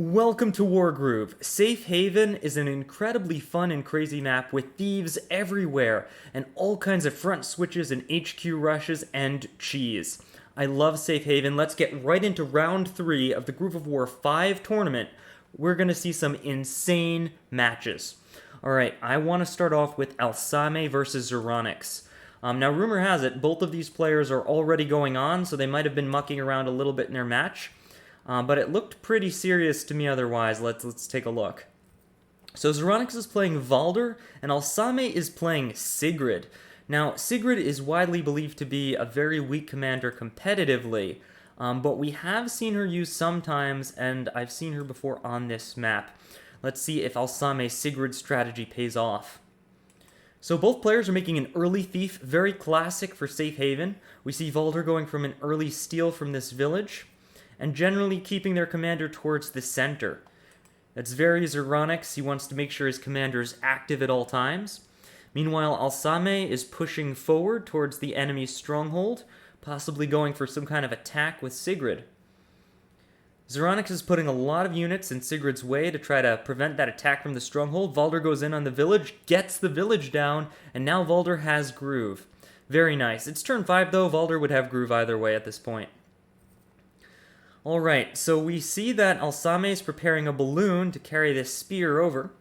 Welcome to Wargroove. Safe Haven is an incredibly fun and crazy map with thieves everywhere and all kinds of front switches and HQ rushes and cheese. I love Safe Haven. Let's get right into round 3 of the GOW5 5 tournament. We're going to see some insane matches. Alright, I want to start off with Alsame versus Zeronix. Now, rumor has it, both of these players are already going on, so they might have been mucking around a little bit in their match. But it looked pretty serious to me otherwise. Let's take a look. So Zeronix is playing Valder, and Alsame is playing Sigrid. Now, Sigrid is widely believed to be a very weak commander competitively, but we have seen her used sometimes, and I've seen her before on this map. Let's see if Alsame's Sigrid strategy pays off. So both players are making an early thief, very classic for Safe Haven. We see Valder going from an early steal from this village, and generally keeping their commander towards the center. That's very Zeronix. He wants to make sure his commander is active at all times. Meanwhile, Alsame is pushing forward towards the enemy's stronghold, possibly going for some kind of attack with Sigrid. Zeronix is putting a lot of units in Sigrid's way to try to prevent that attack from the stronghold. Valder goes in on the village, gets the village down, and now Valder has Groove. Very nice. It's turn 5 though. Valder would have Groove either way at this point. Alright, so we see that Alsame is preparing a balloon to carry this spear over.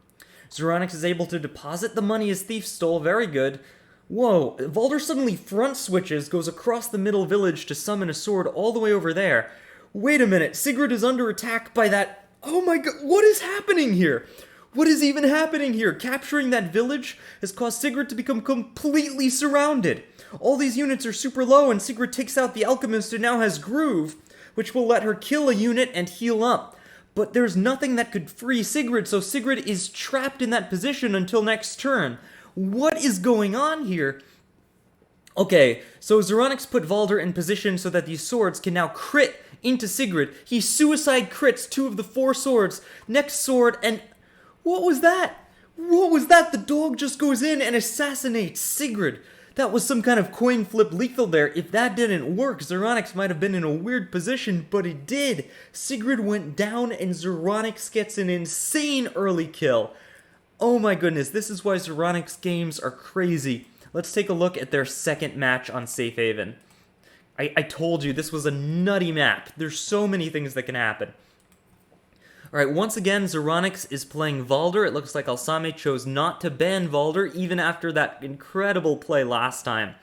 Zeronix is able to deposit the money his thief stole, very good. Whoa, Valder suddenly front switches, goes across the middle village to summon a sword all the way over there. Wait a minute, Sigrid is under attack by that... Oh my god, what is happening here? What is even happening here? Capturing that village has caused Sigrid to become completely surrounded. All these units are super low and Sigrid takes out the alchemist and now has Groove, which will let her kill a unit and heal up. But there's nothing that could free Sigrid, so Sigrid is trapped in that position until next turn. What is going on here? Okay, so Zeronix put Valder in position so that these swords can now crit into Sigrid. He suicide crits 2 of the 4 swords. Next sword, and... What was that? What was that? The dog just goes in and assassinates Sigrid. That was some kind of coin flip lethal there. If that didn't work, Zeronix might have been in a weird position, but it did. Sigrid went down and Zeronix gets an insane early kill. Oh my goodness, this is why Zeronix games are crazy. Let's take a look at their second match on Safe Haven. I told you, this was a nutty map. There's so many things that can happen. Alright, once again, Zeronix is playing Valder. It looks like Alsame chose not to ban Valder, even after that incredible play last time.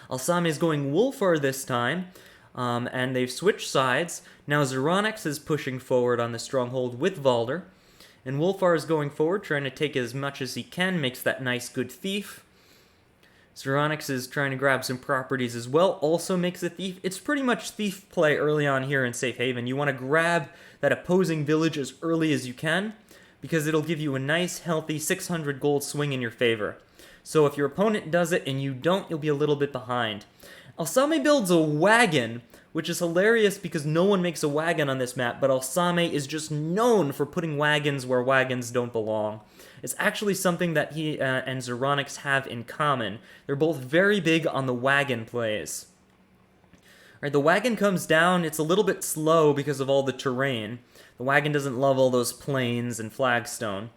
Alsame is going Wolfar this time, and they've switched sides. Now Zeronix is pushing forward on the stronghold with Valder, and Wolfar is going forward, trying to take as much as he can, makes that nice good thief. Zeronix is trying to grab some properties as well, also makes a thief. It's pretty much thief play early on here in Safe Haven. You want to grab that opposing village as early as you can, because it'll give you a nice, healthy 600 gold swing in your favor. So if your opponent does it and you don't, you'll be a little bit behind. Alsame builds a wagon, which is hilarious because no one makes a wagon on this map, but Alsame is just known for putting wagons where wagons don't belong. It's actually something that he and Zeronix have in common. They're both very big on the wagon plays. Alright, the wagon comes down. It's a little bit slow because of all the terrain. The wagon doesn't love all those plains and flagstone.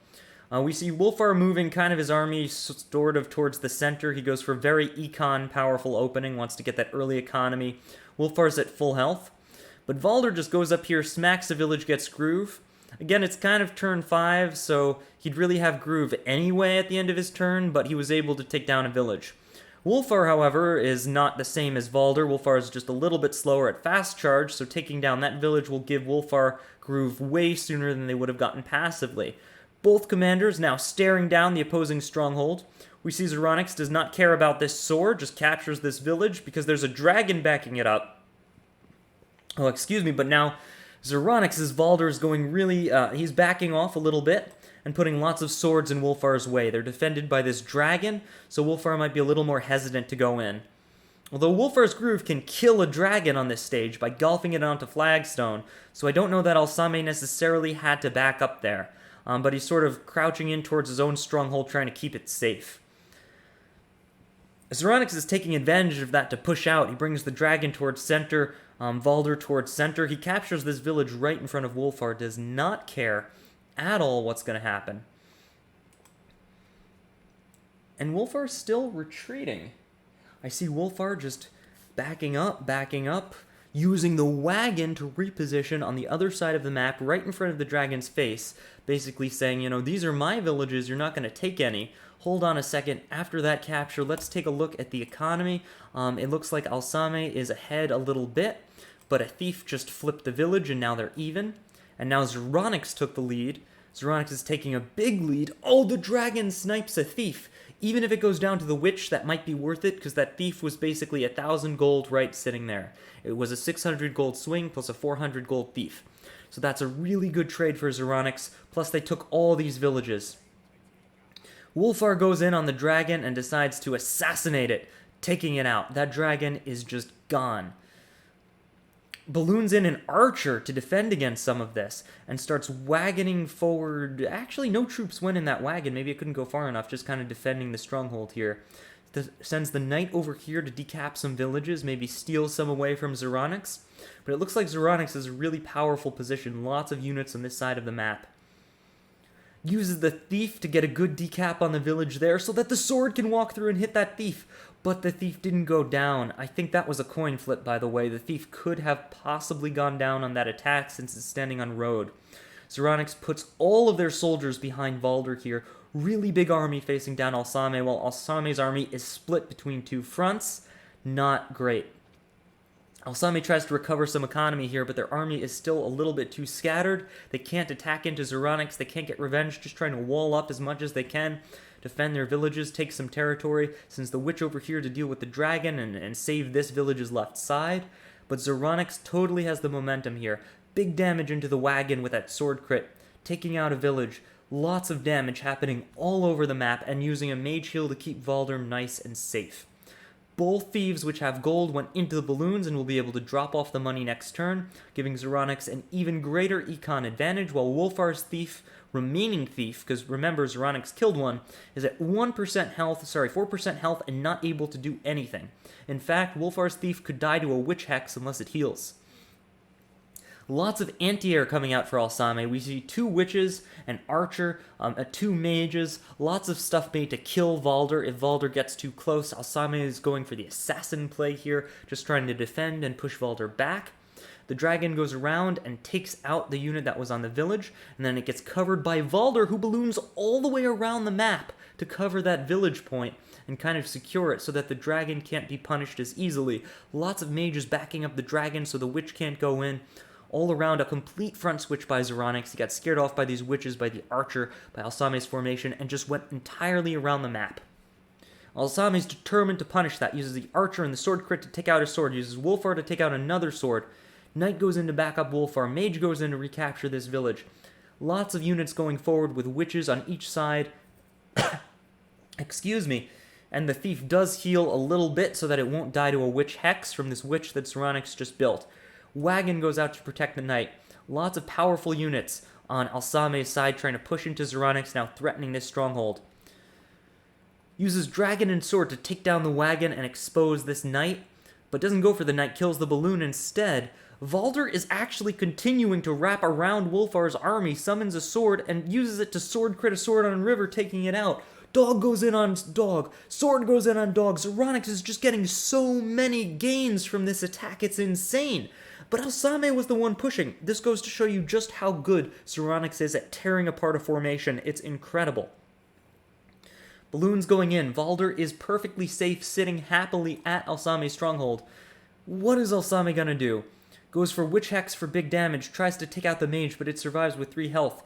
We see Wolfar moving kind of his army sort of towards the center. He goes for a very econ powerful opening, wants to get that early economy. Wolfar's at full health. But Valder just goes up here, smacks the village, gets Groove. Again, it's kind of turn 5, so he'd really have Groove anyway at the end of his turn, but he was able to take down a village. Wolfar, however, is not the same as Valder. Wolfar is just a little bit slower at fast charge, so taking down that village will give Wolfar Groove way sooner than they would have gotten passively. Both commanders now staring down the opposing stronghold. We see Zeronix does not care about this sword, just captures this village because there's a dragon backing it up. Oh, excuse me, but now Zeronix's Valder is going really, he's backing off a little bit and putting lots of swords in Wolfar's way. They're defended by this dragon, so Wolfar might be a little more hesitant to go in. Although Wolfar's Groove can kill a dragon on this stage by golfing it onto flagstone, so I don't know that Alsame necessarily had to back up there. But he's sort of crouching in towards his own stronghold, trying to keep it safe. Zeronix is taking advantage of that to push out. He brings the dragon towards center, Valder towards center. He captures this village right in front of Wolfar, does not care at all what's going to happen. And Wolfar's still retreating. I see Wolfar just backing up, using the wagon to reposition on the other side of the map, right in front of the dragon's face, basically saying, you know, these are my villages, you're not going to take any. Hold on a second, after that capture, let's take a look at the economy. It looks like Alsame is ahead a little bit, but a thief just flipped the village and now they're even. And now Zeronix took the lead. Zeronix is taking a big lead. Oh, the dragon snipes a thief. Even if it goes down to the witch, that might be worth it, because that thief was basically 1,000 gold right sitting there. It was a 600 gold swing plus a 400 gold thief. So that's a really good trade for Zeronix, plus they took all these villages. Wolfar goes in on the dragon and decides to assassinate it, taking it out. That dragon is just gone. Balloons in an archer to defend against some of this, and starts wagoning forward. Actually, no troops went in that wagon. Maybe it couldn't go far enough, just kind of defending the stronghold here. Sends the knight over here to decap some villages, maybe steal some away from Zeronix. But it looks like Zeronix is a really powerful position. Lots of units on this side of the map. Uses the thief to get a good decap on the village there so that the sword can walk through and hit that thief. But the thief didn't go down. I think that was a coin flip, by the way. The thief could have possibly gone down on that attack since it's standing on road. Zeronix puts all of their soldiers behind Valder here. Really big army facing down Alsame, while Alsame's army is split between two fronts. Not great. Alsame tries to recover some economy here, but their army is still a little bit too scattered. They can't attack into Zeronix. They can't get revenge, just trying to wall up as much as they can. Defend their villages, take some territory, sends the witch over here to deal with the dragon and save this village's left side. But Zeronix totally has the momentum here. Big damage into the wagon with that sword crit, taking out a village. Lots of damage happening all over the map, and using a mage heal to keep Valder nice and safe. Both thieves which have gold went into the balloons and will be able to drop off the money next turn, giving Zeronix an even greater econ advantage, while Wolfar's thief, remaining thief, because remember Zeronix killed one, is at 4% health and not able to do anything. In fact, Wolfar's thief could die to a witch hex unless it heals. Lots of anti-air coming out for Alsame. We see 2 witches, an archer, 2 mages, lots of stuff made to kill Valder if Valder gets too close. Alsame is going for the assassin play here, just trying to defend and push Valder back. The dragon goes around and takes out the unit that was on the village, and then it gets covered by Valder, who balloons all the way around the map to cover that village point and kind of secure it so that the dragon can't be punished as easily. Lots of mages backing up the dragon so the witch can't go in. All around, a complete front switch by Zeronix. He got scared off by these witches, by the archer, by Alsame's formation, and just went entirely around the map. Alsame's determined to punish that. Uses the archer and the sword crit to take out a sword. Uses Wolfar to take out another sword. Knight goes in to back up Wolfar. Mage goes in to recapture this village. Lots of units going forward with witches on each side. Excuse me. And the thief does heal a little bit so that it won't die to a witch hex from this witch that Zeronix just built. Wagon goes out to protect the knight. Lots of powerful units on Alsame's side trying to push into Zeronix, now threatening this stronghold. Uses dragon and sword to take down the wagon and expose this knight, but doesn't go for the knight, kills the balloon instead. Valder is actually continuing to wrap around Wolfar's army, summons a sword, and uses it to sword crit a sword on River, taking it out. Dog goes in on dog. Sword goes in on dog. Zeronix is just getting so many gains from this attack, it's insane. But Alsame was the one pushing. This goes to show you just how good Zeronix is at tearing apart a formation. It's incredible. Balloons going in. Valder is perfectly safe, sitting happily at Alsame's stronghold. What is Alsame gonna do? Goes for Witch Hex for big damage, tries to take out the mage, but it survives with 3 health.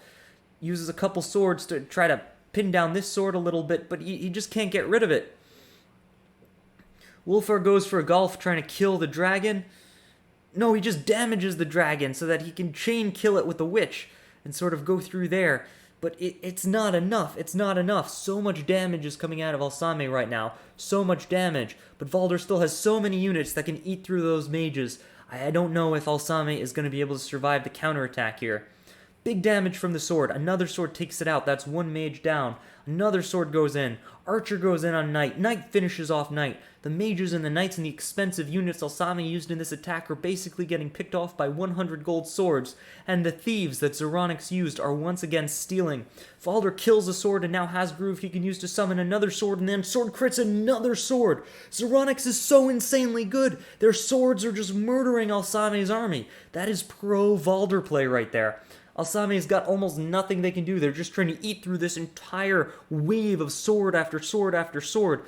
Uses a couple swords to try to pin down this sword a little bit, but he just can't get rid of it. Wolfar goes for a golf, trying to kill the dragon. No, he just damages the dragon so that he can chain kill it with the witch and sort of go through there. But it's not enough. It's not enough. So much damage is coming out of Alsame right now. So much damage. But Valder still has so many units that can eat through those mages. I don't know if Alsame is going to be able to survive the counterattack here. Big damage from the sword. Another sword takes it out. That's one mage down. Another sword goes in. Archer goes in on Knight. Knight finishes off Knight. The mages and the knights and the expensive units Alsame used in this attack are basically getting picked off by 100 gold swords, and the thieves that Zeronix used are once again stealing. Valder kills a sword and now has Groove he can use to summon another sword, and then sword crits another sword. Zeronix is so insanely good. Their swords are just murdering Alsame's army. That is pro Valder play right there. Alsame's got almost nothing they can do. They're just trying to eat through this entire wave of sword after sword after sword.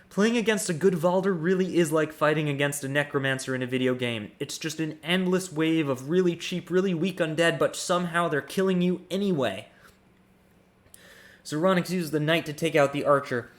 Playing against a good Valder really is like fighting against a necromancer in a video game. It's just an endless wave of really cheap, really weak undead, but somehow they're killing you anyway. Zeronix uses the knight to take out the archer.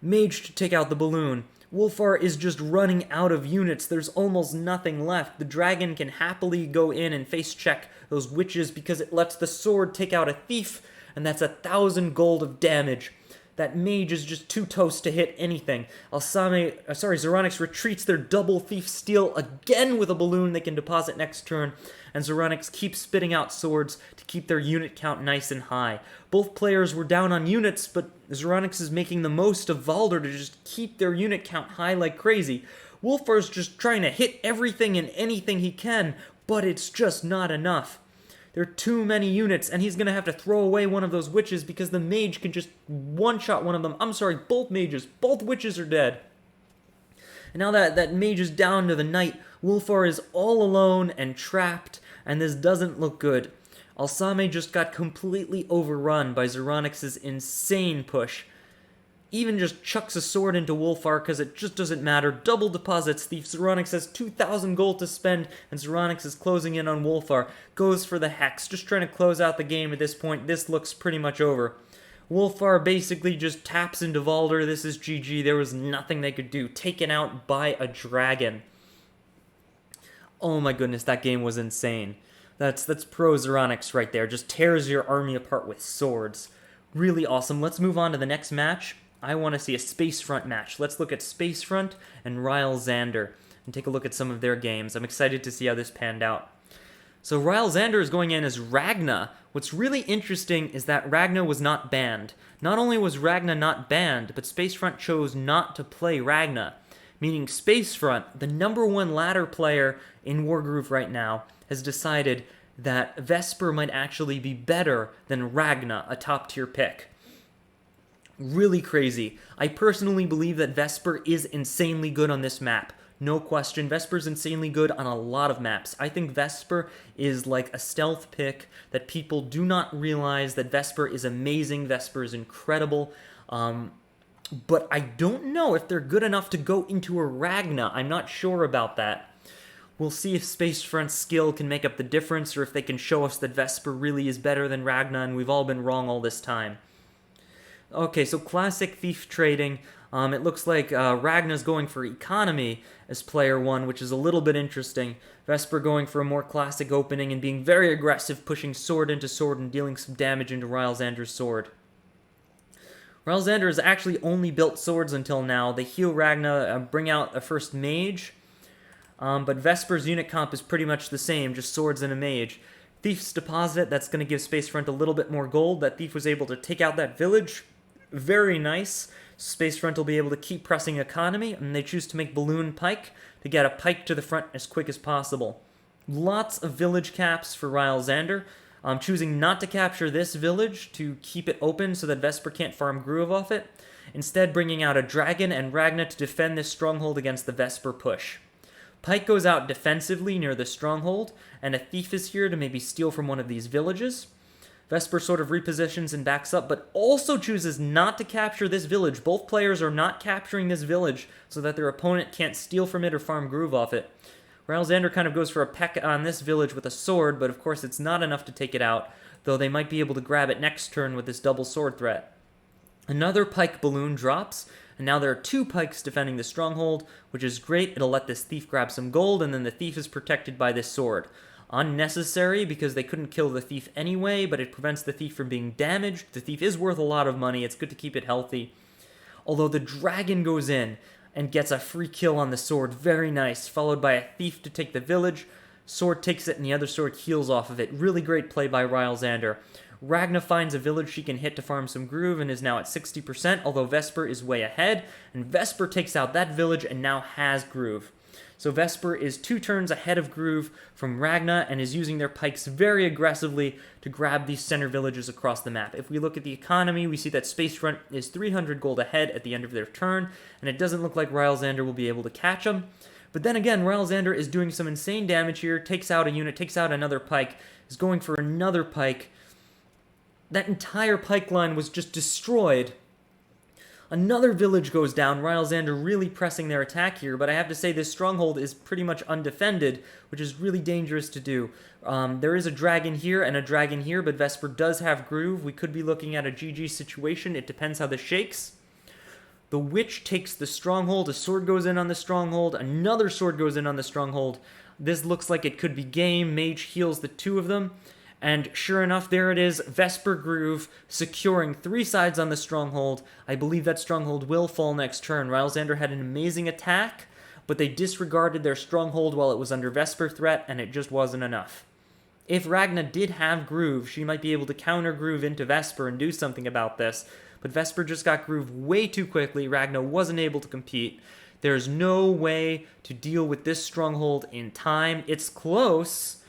Mage to take out the balloon. Wolfar is just running out of units. There's almost nothing left. The dragon can happily go in and face check those witches because it lets the sword take out a thief, and that's 1,000 gold of damage. That mage is just too toast to hit anything. Zeronix retreats their double thief steal again with a balloon they can deposit next turn, and Zeronix keeps spitting out swords to keep their unit count nice and high. Both players were down on units, but Zeronix is making the most of Valder to just keep their unit count high like crazy. Wolfar's just trying to hit everything and anything he can, but it's just not enough. There are too many units, and he's going to have to throw away one of those witches because the mage can just one-shot one of them. I'm sorry, both mages. Both witches are dead. And now that mage is down to the knight, Wolfar is all alone and trapped, and this doesn't look good. Alsame just got completely overrun by Zeronix's insane push. Even just chucks a sword into Wolfar because it just doesn't matter. Double deposits thief. Zeronix has 2,000 gold to spend, and Zeronix is closing in on Wolfar. Goes for the hex, just trying to close out the game at this point. This looks pretty much over. Wolfar basically just taps into Valder. This is GG. There was nothing they could do. Taken out by a dragon. Oh my goodness, that game was insane. That's pro Zeronix right there. Just tears your army apart with swords. Really awesome. Let's move on to the next match. I want to see a Spacefront match. Let's look at Spacefront and Ryle Xander and take a look at some of their games. I'm excited to see how this panned out. So Ryle Xander is going in as Ragna. What's really interesting is that Ragna was not banned. Not only was Ragna not banned, but Spacefront chose not to play Ragna. Meaning Spacefront, the #1 ladder player in Wargroove right now, has decided that Vesper might actually be better than Ragna, a top-tier pick. Really crazy. I personally believe that Vesper is insanely good on this map. No question. Vesper's insanely good on a lot of maps. I think Vesper is like a stealth pick that people do not realize that Vesper is amazing. Vesper is incredible. But I don't know if they're good enough to go into a Ragna. I'm not sure about that. We'll see if Spacefront's skill can make up the difference or if they can show us that Vesper really is better than Ragna and we've all been wrong all this time. Okay, so classic thief trading. It looks like Ragna's going for economy as player 1, which is a little bit interesting. Vesper going for a more classic opening and being very aggressive, pushing sword into sword and dealing some damage into Ryle Xander's sword. Ryle Xander has actually only built swords until now. They heal Ragna, bring out a first mage, but Vesper's unit comp is pretty much the same, just swords and a mage. Thief's deposit, that's going to give Spacefront a little bit more gold. That thief was able to take out that village. Very nice. Spacefront will be able to keep pressing economy, and they choose to make Balloon Pike to get a pike to the front as quick as possible. Lots of village caps for Ryle Xander. Choosing not to capture this village to keep it open so that Vesper can't farm Groove off it. Instead bringing out a dragon and Ragna to defend this stronghold against the Vesper push. Pike goes out defensively near the stronghold, and a thief is here to maybe steal from one of these villages. Vesper sort of repositions and backs up, but also chooses not to capture this village. Both players are not capturing this village so that their opponent can't steal from it or farm Groove off it. Ryle Xander kind of goes for a peck on this village with a sword, but of course it's not enough to take it out, though they might be able to grab it next turn with this double sword threat. Another pike balloon drops, and now there are 2 pikes defending the stronghold, which is great. It'll let this thief grab some gold, and then the thief is protected by this sword. Unnecessary because they couldn't kill the thief anyway, but it prevents the thief from being damaged. The thief is worth a lot of money. It's good to keep it healthy. Although the dragon goes in and gets a free kill on the sword. Very nice. Followed by a thief to take the village. Sword takes it, and the other sword heals off of it. Really great play by Rylzander. Ragna finds a village she can hit to farm some groove and is now at 60%, although Vesper is way ahead, and Vesper takes out that village and now has groove. So Vesper is 2 turns ahead of groove from Ragna and is using their pikes very aggressively to grab these center villages across the map. If we look at the economy, we see that Spacefront is 300 gold ahead at the end of their turn, and it doesn't look like Rylzander will be able to catch them. But then again, Rylzander is doing some insane damage here, takes out a unit, takes out another pike, is going for another pike. That entire pike line was just destroyed. Another village goes down, Rylzander really pressing their attack here, but I have to say this stronghold is pretty much undefended, which is really dangerous to do. There is a dragon here and a dragon here, but Vesper does have groove. We could be looking at a GG situation. It depends how this shakes. The witch takes the stronghold, a sword goes in on the stronghold, another sword goes in on the stronghold. This looks like it could be game. Mage heals the 2 of them. And sure enough, there it is, Vesper Groove securing 3 sides on the stronghold. I believe that stronghold will fall next turn. Rylzander had an amazing attack, but they disregarded their stronghold while it was under Vesper threat, and it just wasn't enough. If Ragna did have Groove, she might be able to counter Groove into Vesper and do something about this, but Vesper just got Groove way too quickly. Ragna wasn't able to compete. There's no way to deal with this stronghold in time. It's close,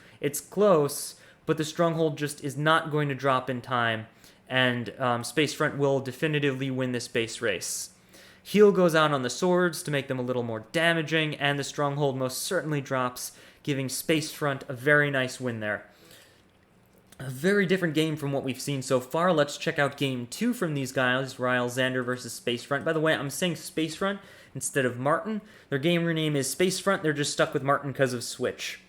but the stronghold just is not going to drop in time, and Spacefront will definitively win this base race. Heal goes out on the swords to make them a little more damaging, and the stronghold most certainly drops, giving Spacefront a very nice win there. A very different game from what we've seen so far. Let's check out game 2 from these guys, Rylzander versus Spacefront. By the way, I'm saying Spacefront instead of Martin. Their game rename is Spacefront. They're just stuck with Martin because of Switch.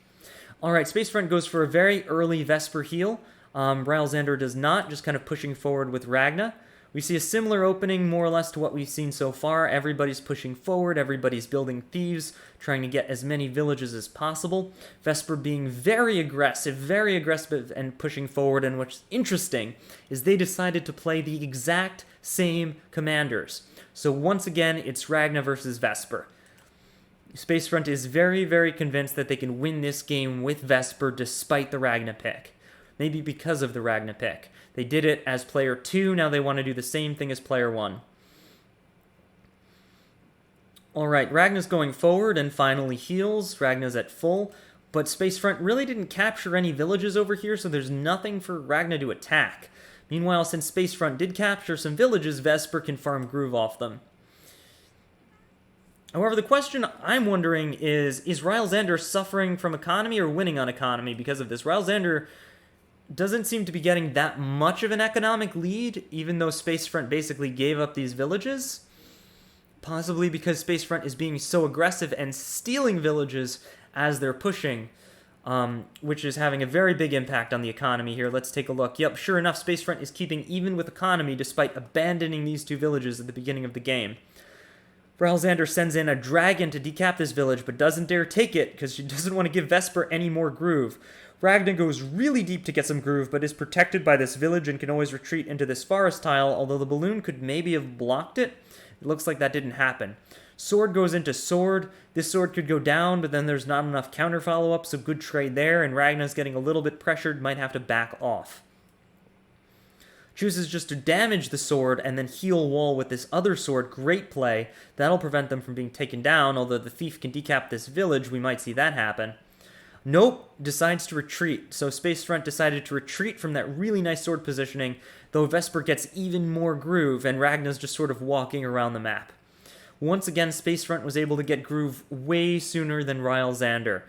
Alright, Spacefront goes for a very early Vesper heal. Rylzander does not, just kind of pushing forward with Ragna. We see a similar opening, more or less, to what we've seen so far. Everybody's pushing forward, everybody's building thieves, trying to get as many villages as possible. Vesper being very aggressive and pushing forward, and what's interesting is they decided to play the exact same commanders. So once again, it's Ragna versus Vesper. Spacefront is very, very convinced that they can win this game with Vesper despite the Ragna pick. Maybe because of the Ragna pick. They did it as player 2, now they want to do the same thing as player 1. Alright, Ragna's going forward and finally heals. Ragna's at full, but Spacefront really didn't capture any villages over here, so there's nothing for Ragna to attack. Meanwhile, since Spacefront did capture some villages, Vesper can farm groove off them. However, the question I'm wondering is Rylzander suffering from economy or winning on economy because of this? Rylzander doesn't seem to be getting that much of an economic lead, even though Spacefront basically gave up these villages. Possibly because Spacefront is being so aggressive and stealing villages as they're pushing, which is having a very big impact on the economy here. Let's take a look. Yep, sure enough, Spacefront is keeping even with economy despite abandoning these 2 villages at the beginning of the game. Rylzander sends in a dragon to decap this village, but doesn't dare take it because she doesn't want to give Vesper any more groove. Ragna goes really deep to get some groove, but is protected by this village and can always retreat into this forest tile, although the balloon could maybe have blocked it. It looks like that didn't happen. Sword goes into sword. This sword could go down, but then there's not enough counter follow-up, so good trade there, and Ragna's getting a little bit pressured, might have to back off. Chooses just to damage the sword and then heal wall with this other sword. Great play. That'll prevent them from being taken down, although the thief can decap this village. We might see that happen. Nope, decides to retreat. So Spacefront decided to retreat from that really nice sword positioning, though Vesper gets even more groove, and Ragna's just sort of walking around the map. Once again, Spacefront was able to get groove way sooner than Rylzander,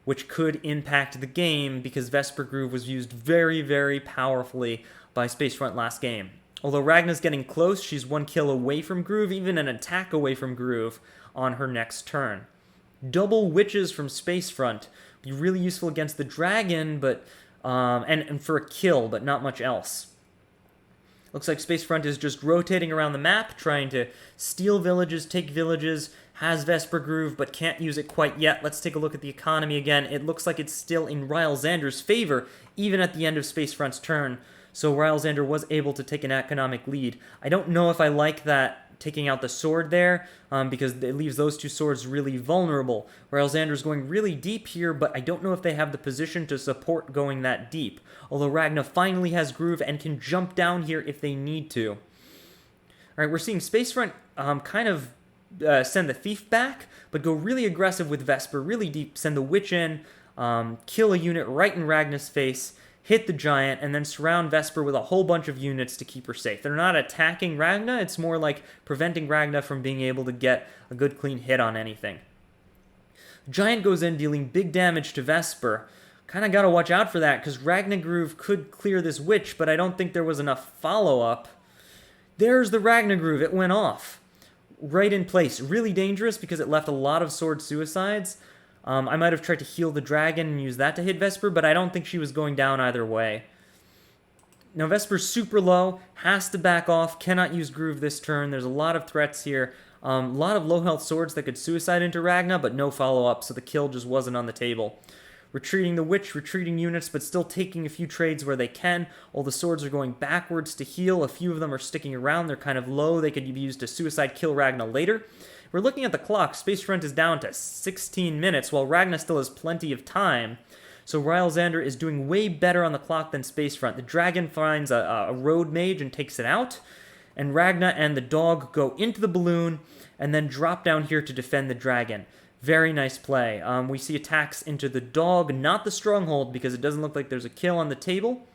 which could impact the game because Vesper groove was used very, very powerfully by Spacefront last game. Although Ragna's getting close, she's 1 kill away from groove, even an attack away from groove on her next turn. Double witches from Spacefront. Be really useful against the dragon, but and for a kill, but not much else. Looks like Spacefront is just rotating around the map, trying to steal villages, take villages, has Vesper groove, but can't use it quite yet. Let's take a look at the economy again. It looks like it's still in Rylzander's favor, even at the end of Spacefront's turn. So Rylzander was able to take an economic lead. I don't know if I like that taking out the sword there, because it leaves those two swords really vulnerable. Whereas Xander's going really deep here, but I don't know if they have the position to support going that deep. Although Ragna finally has groove and can jump down here if they need to. Alright, we're seeing Spacefront kind of send the Thief back, but go really aggressive with Vesper, really deep, send the Witch in, kill a unit right in Ragna's face, hit the Giant, and then surround Vesper with a whole bunch of units to keep her safe. They're not attacking Ragna, it's more like preventing Ragna from being able to get a good clean hit on anything. Giant goes in, dealing big damage to Vesper. Kind of got to watch out for that, because Ragna Groove could clear this Witch, but I don't think there was enough follow-up. There's the Ragna Groove, it went off. Right in place. Really dangerous because it left a lot of sword suicides. I might have tried to heal the dragon and use that to hit Vesper, but I don't think she was going down either way. Now Vesper's super low, has to back off, cannot use Groove this turn. There's a lot of threats here. A lot of low health swords that could suicide into Ragna, but no follow-up, so the kill just wasn't on the table. Retreating the Witch, retreating units, but still taking a few trades where they can. All the swords are going backwards to heal. A few of them are sticking around. They're kind of low. They could be used to suicide kill Ragna later. We're looking at the clock. Spacefront is down to 16 minutes, while Ragna still has plenty of time. So Ryle Xander is doing way better on the clock than Spacefront. The dragon finds a road mage and takes it out. And Ragna and the dog go into the balloon and then drop down here to defend the dragon. Very nice play. We see attacks into the dog, not the stronghold, because it doesn't look like there's a kill on the table.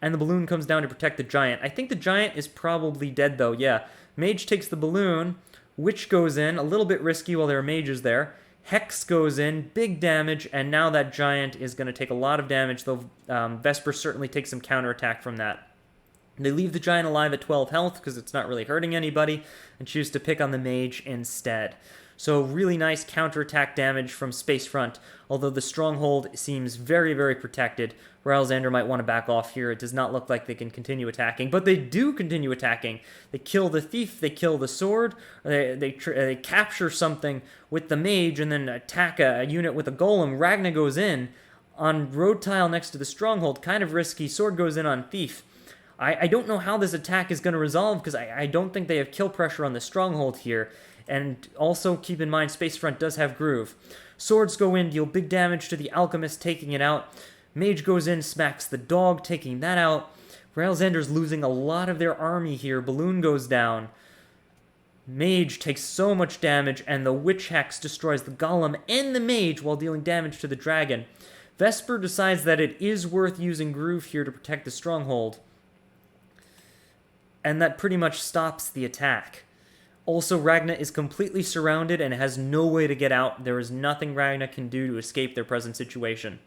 And the balloon comes down to protect the giant. I think the giant is probably dead, though. Yeah. Mage takes the balloon. Witch goes in. A little bit risky while there are mages there. Hex goes in. Big damage. And now that giant is going to take a lot of damage, though Vesper certainly takes some counterattack from that. They leave the giant alive at 12 health because it's not really hurting anybody, and choose to pick on the mage instead. So really nice counterattack damage from Spacefront, although the stronghold seems very, very protected. Xander might want to back off here. It does not look like they can continue attacking, but they do continue attacking. They kill the thief, they kill the sword, they capture something with the mage, and then attack a unit with a golem. Ragna goes in on road tile next to the stronghold, kind of risky. Sword goes in on thief. I don't know how this attack is going to resolve, because I don't think they have kill pressure on the stronghold here. And also keep in mind, Spacefront does have Groove. Swords go in, deal big damage to the Alchemist, taking it out. Mage goes in, smacks the dog, taking that out. Railzander's losing a lot of their army here. Balloon goes down. Mage takes so much damage, and the Witch Hex destroys the Golem and the Mage while dealing damage to the Dragon. Vesper decides that it is worth using Groove here to protect the Stronghold. And that pretty much stops the attack. Also, Ragna is completely surrounded and has no way to get out. There is nothing Ragna can do to escape their present situation.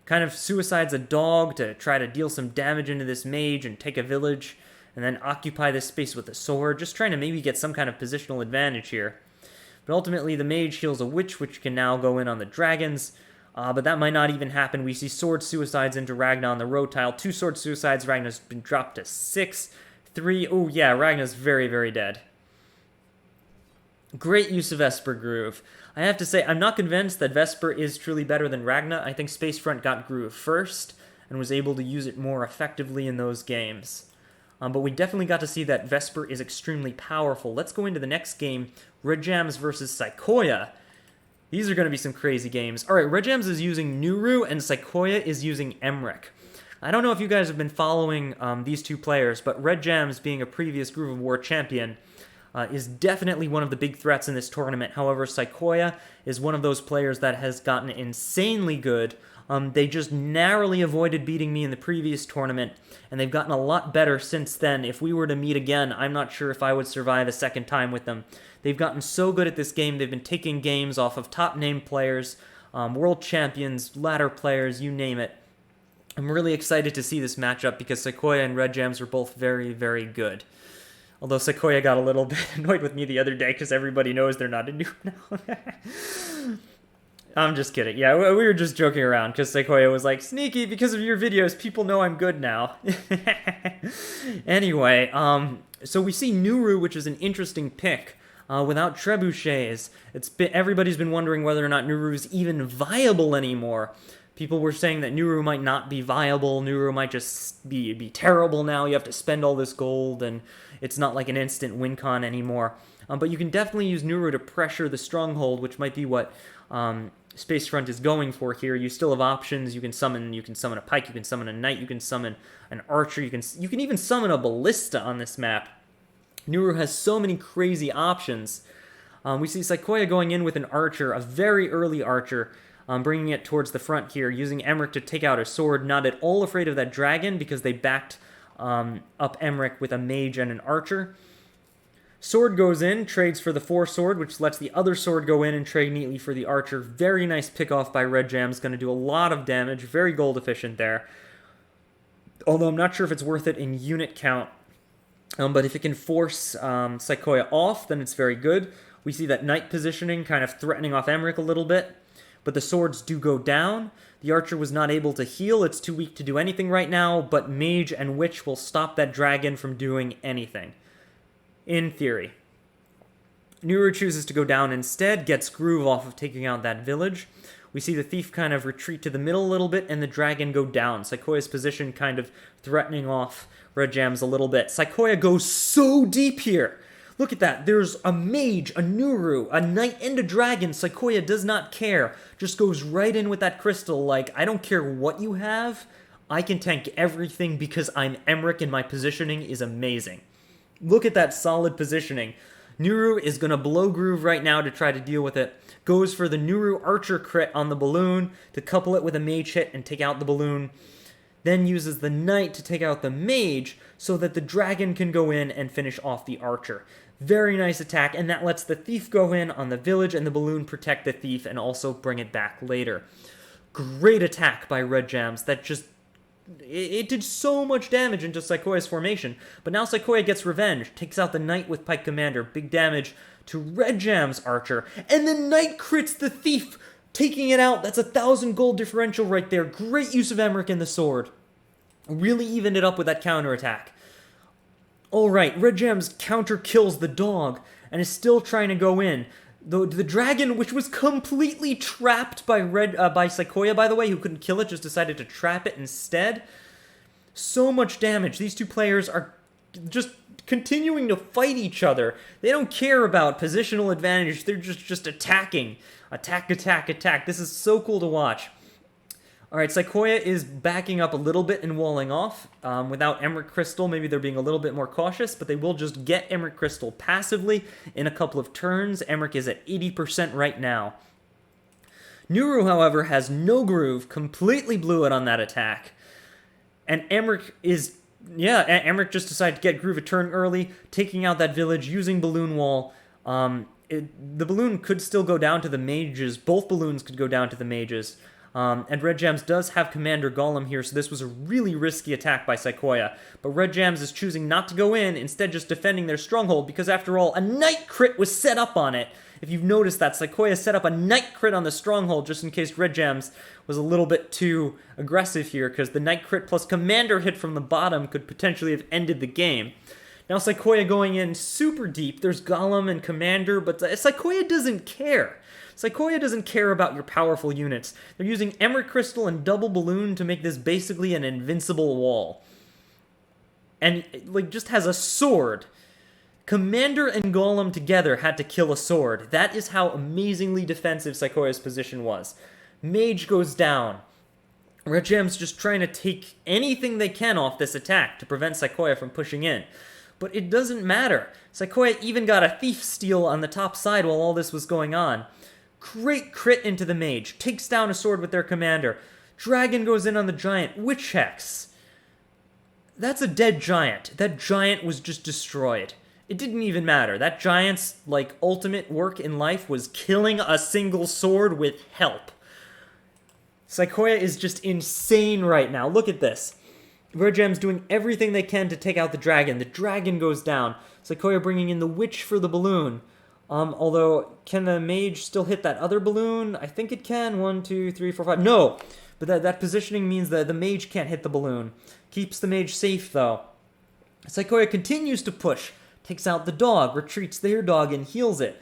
Kind of suicides a dog to try to deal some damage into this mage and take a village, and then occupy this space with a sword, just trying to maybe get some kind of positional advantage here. But ultimately, the mage heals a witch, which can now go in on the dragons, but that might not even happen. We see sword suicides into Ragna on the road tile. 2 sword suicides, Ragna's been dropped to 6. 3, oh yeah, Ragna's very, very dead. Great use of Vesper Groove. I have to say, I'm not convinced that Vesper is truly better than Ragna. I think Spacefront got Groove first and was able to use it more effectively in those games. But we definitely got to see that Vesper is extremely powerful. Let's go into the next game, Red Jams versus Sequoia. These are going to be some crazy games. Alright, Red Jams is using Nuru and Sequoia is using Emmerich. I don't know if you guys have been following these two players, but Red Jams, being a previous Groove of War champion, is definitely one of the big threats in this tournament. However, Sequoia is one of those players that has gotten insanely good. They just narrowly avoided beating me in the previous tournament, and they've gotten a lot better since then. If we were to meet again, I'm not sure if I would survive a second time with them. They've gotten so good at this game. They've been taking games off of top-name players, world champions, ladder players, you name it. I'm really excited to see this matchup because Sequoia and Red Jams are both very, very good. Although Sequoia got a little bit annoyed with me the other day because everybody knows they're not a noob now. I'm just kidding. Yeah, we were just joking around because Sequoia was like, Sneaky, because of your videos, people know I'm good now. Anyway, so we see Nuru, which is an interesting pick. Without trebuchets, everybody's been wondering whether or not Nuru is even viable anymore. People were saying that Nuru might not be viable, Nuru might just be terrible now, you have to spend all this gold, and it's not like an instant win con anymore. But you can definitely use Nuru to pressure the stronghold, which might be what Space Front is going for here. You still have options. You can summon a pike, you can summon a knight, you can summon an archer, you can even summon a ballista on this map. Nuru has so many crazy options. We see Sequoia going in with an archer, a very early archer, bringing it towards the front here, using Emmerich to take out a sword, not at all afraid of that dragon because they backed up Emmerich with a mage and an archer. Sword goes in, trades for the 4 sword, which lets the other sword go in and trade neatly for the archer. Very nice pick-off by Red Jam's, going to do a lot of damage, very gold efficient there. Although I'm not sure if it's worth it in unit count. But if it can force Sequoia off, then it's very good. We see that knight positioning kind of threatening off Emmerich a little bit. But the swords do go down. The archer was not able to heal, it's too weak to do anything right now, but mage and witch will stop that dragon from doing anything. In theory. Nuru chooses to go down instead, gets Groove off of taking out that village. We see the thief kind of retreat to the middle a little bit, and the dragon go down. Sequoia's position kind of threatening off Red Jam's a little bit. Sequoia goes so deep here! Look at that, there's a mage, a Nuru, a knight, and a dragon. Sequoia does not care. Just goes right in with that crystal like, I don't care what you have, I can tank everything because I'm Emmerich and my positioning is amazing. Look at that solid positioning. Nuru is going to blow Groove right now to try to deal with it. Goes for the Nuru Archer crit on the balloon to couple it with a mage hit and take out the balloon. Then uses the knight to take out the mage so that the dragon can go in and finish off the archer. Very nice attack, and that lets the thief go in on the village and the balloon protect the thief and also bring it back later. Great attack by Red Jams. That just... It did so much damage into Sequoia's formation, but now Sequoia gets revenge, takes out the knight with Pike Commander, big damage to Red Jam's archer, and the knight crits the thief, taking it out. That's 1,000 gold differential right there. Great use of Emmerich and the sword. Really evened it up with that counterattack. Alright, Red Jam's counter kills the dog, and is still trying to go in. The dragon, which was completely trapped by Sequoia, by the way, who couldn't kill it, just decided to trap it instead. So much damage. These two players are just continuing to fight each other. They don't care about positional advantage. They're just attacking. Attack, attack, attack. This is so cool to watch. Alright, Sequoia is backing up a little bit and walling off. Without Emmerich Crystal, maybe they're being a little bit more cautious, but they will just get Emmerich Crystal passively in a couple of turns. Emmerich is at 80% right now. Nuru, however, has no Groove, completely blew it on that attack. And Emmerich is... Yeah, Emmerich just decided to get Groove a turn early, taking out that village, using Balloon Wall. The balloon could still go down to the mages. Both balloons could go down to the mages. And Red Jams does have Commander Golem here, so this was a really risky attack by Sequoia. But Red Jams is choosing not to go in, instead just defending their stronghold, because after all, a knight crit was set up on it. If you've noticed that, Sequoia set up a knight crit on the stronghold just in case Red Jams was a little bit too aggressive here, because the knight crit plus commander hit from the bottom could potentially have ended the game. Now Sequoia going in super deep, there's Golem and Commander, but Sequoia doesn't care. Sequoia doesn't care about your powerful units. They're using Emmerich Crystal and Double Balloon to make this basically an invincible wall. And, just has a sword. Commander and Golem together had to kill a sword. That is how amazingly defensive Sequoia's position was. Mage goes down. Red Jam's just trying to take anything they can off this attack to prevent Sequoia from pushing in. But it doesn't matter. Sequoia even got a thief steal on the top side while all this was going on. Great crit into the mage. Takes down a sword with their commander. Dragon goes in on the giant. Witch Hex. That's a dead giant. That giant was just destroyed. It didn't even matter. That giant's, ultimate work in life was killing a single sword with help. Sequoia is just insane right now. Look at this. Red Jam's doing everything they can to take out the dragon. The dragon goes down. Sequoia bringing in the witch for the balloon. Although, can the mage still hit that other balloon? I think it can. 1, 2, 3, 4, 5. No! But that positioning means that the mage can't hit the balloon. Keeps the mage safe, though. Sequoia continues to push. Takes out the dog. Retreats their dog and heals it.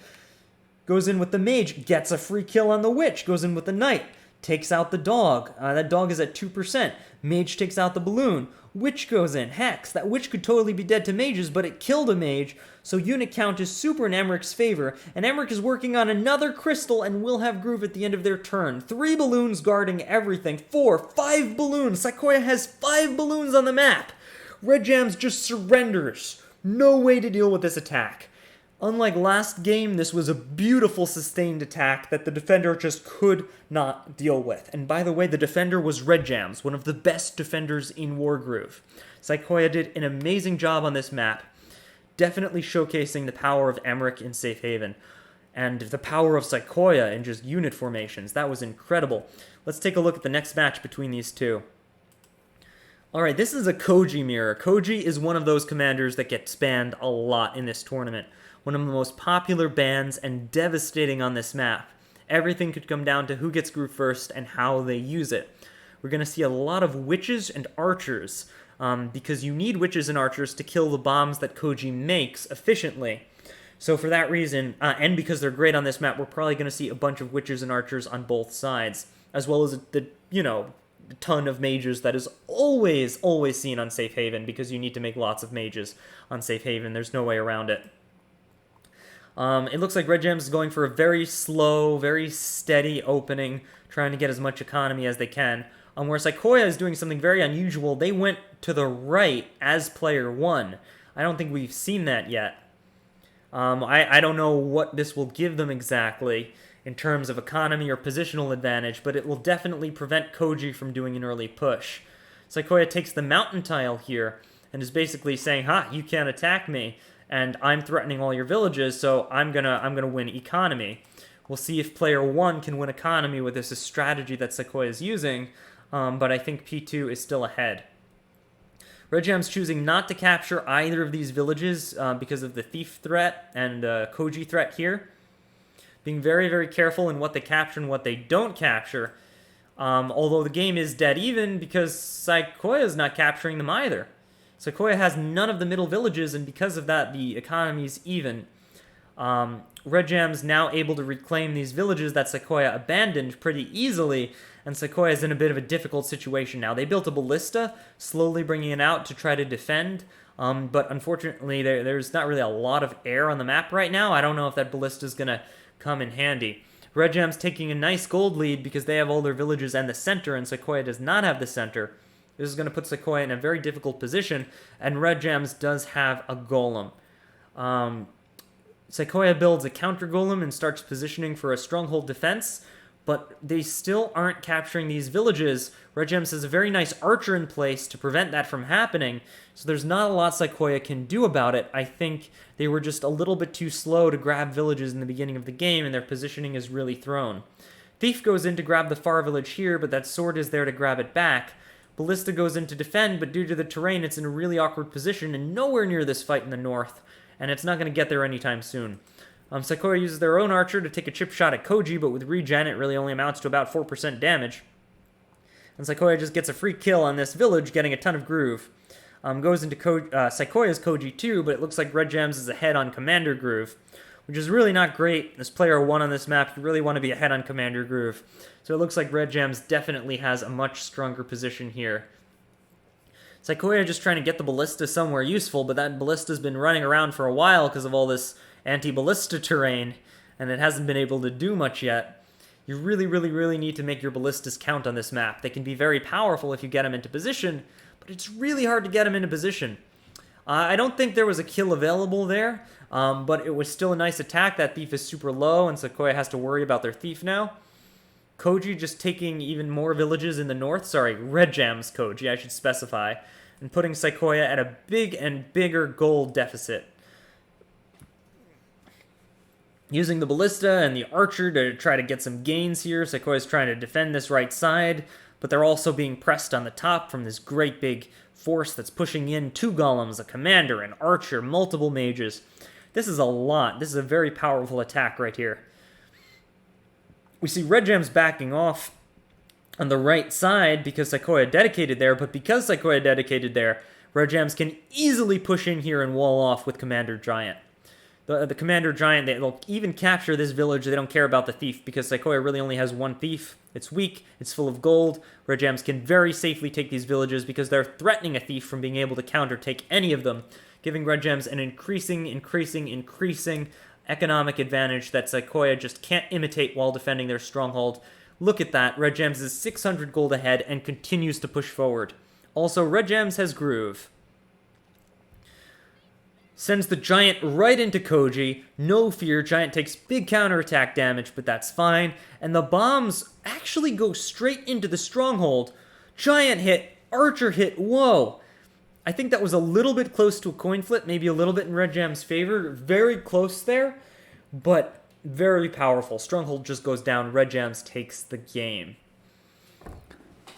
Goes in with the mage. Gets a free kill on the witch. Goes in with the knight. takes out the dog. That dog is at 2%. Mage takes out the balloon. Witch goes in. Hex. That witch could totally be dead to mages, but it killed a mage, so unit count is super in Emmerich's favor, and Emmerich is working on another crystal and will have Groove at the end of their turn. 3 balloons guarding everything. 5 balloons. Sequoia has 5 balloons on the map. Red Jams just surrenders. No way to deal with this attack. Unlike last game, this was a beautiful sustained attack that the defender just could not deal with. And by the way, the defender was Red Jams, one of the best defenders in Wargroove. Sequoia did an amazing job on this map, definitely showcasing the power of Emmerich in Safe Haven, and the power of Sequoia in just unit formations. That was incredible. Let's take a look at the next match between these two. Alright, this is a Koji mirror. Koji is one of those commanders that get spanned a lot in this tournament. One of the most popular bans and devastating on this map. Everything could come down to who gets Groove first and how they use it. We're going to see a lot of witches and archers, because you need witches and archers to kill the bombs that Koji makes efficiently. So for that reason, and because they're great on this map, we're probably going to see a bunch of witches and archers on both sides, as well as the, ton of mages that is always seen on Safe Haven, because you need to make lots of mages on Safe Haven. There's no way around it. It looks like Red Gems is going for a very slow, very steady opening, trying to get as much economy as they can. Where Sequoia is doing something very unusual. They went to the right as player 1. I don't think we've seen that yet. I don't know what this will give them exactly in terms of economy or positional advantage, but it will definitely prevent Koji from doing an early push. Sequoia takes the mountain tile here and is basically saying, "Ha, you can't attack me. And I'm threatening all your villages, so I'm gonna win economy." We'll see if player 1 can win economy with this strategy that Sequoia is using, but I think P2 is still ahead. Red Jam's choosing not to capture either of these villages because of the thief threat and Koji threat here. Being very careful in what they capture and what they don't capture, although the game is dead even because Sequoia is not capturing them either. Sequoia has none of the middle villages, and because of that, the economy is even. Red Jam's now able to reclaim these villages that Sequoia abandoned pretty easily, and Sequoia is in a bit of a difficult situation now. They built a ballista, slowly bringing it out to try to defend, but unfortunately there's not really a lot of air on the map right now. I don't know if that ballista is going to come in handy. Red Jam's taking a nice gold lead because they have all their villages and the center, and Sequoia does not have the center. This is going to put Sequoia in a very difficult position, and Red Jams does have a golem. Sequoia builds a counter golem and starts positioning for a stronghold defense, but they still aren't capturing these villages. Red Jams has a very nice archer in place to prevent that from happening, so there's not a lot Sequoia can do about it. I think they were just a little bit too slow to grab villages in the beginning of the game, and their positioning is really thrown. Thief goes in to grab the far village here, but that sword is there to grab it back. Ballista goes in to defend, but due to the terrain, it's in a really awkward position and nowhere near this fight in the north, and it's not going to get there anytime soon. Sequoia uses their own archer to take a chip shot at Koji, but with regen, it really only amounts to about 4% damage. And Sequoia just gets a free kill on this village, getting a ton of groove. Goes into Sequoia's Koji too, but it looks like Red Gems is ahead on Commander Groove, which is really not great. As player 1 on this map, you really want to be ahead on Commander Groove. So it looks like Red Gems definitely has a much stronger position here. Sequoia just trying to get the ballista somewhere useful, but that ballista's been running around for a while because of all this anti-ballista terrain, and it hasn't been able to do much yet. You really need to make your ballistas count on this map. They can be very powerful if you get them into position, but it's really hard to get them into position. I don't think there was a kill available there, but it was still a nice attack. That thief is super low, and Sequoia has to worry about their thief now. Koji just taking even more villages in the north. Sorry, Red Jam's Koji, I should specify. And putting Sequoia at a big and bigger gold deficit. Using the ballista and the archer to try to get some gains here. Sequoia's trying to defend this right side, but they're also being pressed on the top from this great big force that's pushing in 2 golems, a commander, an archer, multiple mages. This is a lot. This is a very powerful attack right here. We see Red Gems backing off on the right side because Sequoia dedicated there, but because Sequoia dedicated there, Red Gems can easily push in here and wall off with Commander Giant. the Commander Giant, they'll even capture this village. They don't care about the Thief because Sequoia really only has one Thief. It's weak, it's full of gold. Red Gems can very safely take these villages because they're threatening a Thief from being able to counter take any of them, giving Red Gems an increasing economic advantage that Sequoia just can't imitate while defending their stronghold. Look at that, Red Gems is 600 gold ahead and continues to push forward. Also, Red Gems has Groove. Sends the Giant right into Koji. No fear, Giant takes big counterattack damage, but that's fine. And the bombs actually go straight into the stronghold. Giant hit, Archer hit, whoa. I think that was a little bit close to a coin flip, maybe a little bit in Red Gem's favor. Very close there, but very powerful. Stronghold just goes down, Red Gems takes the game.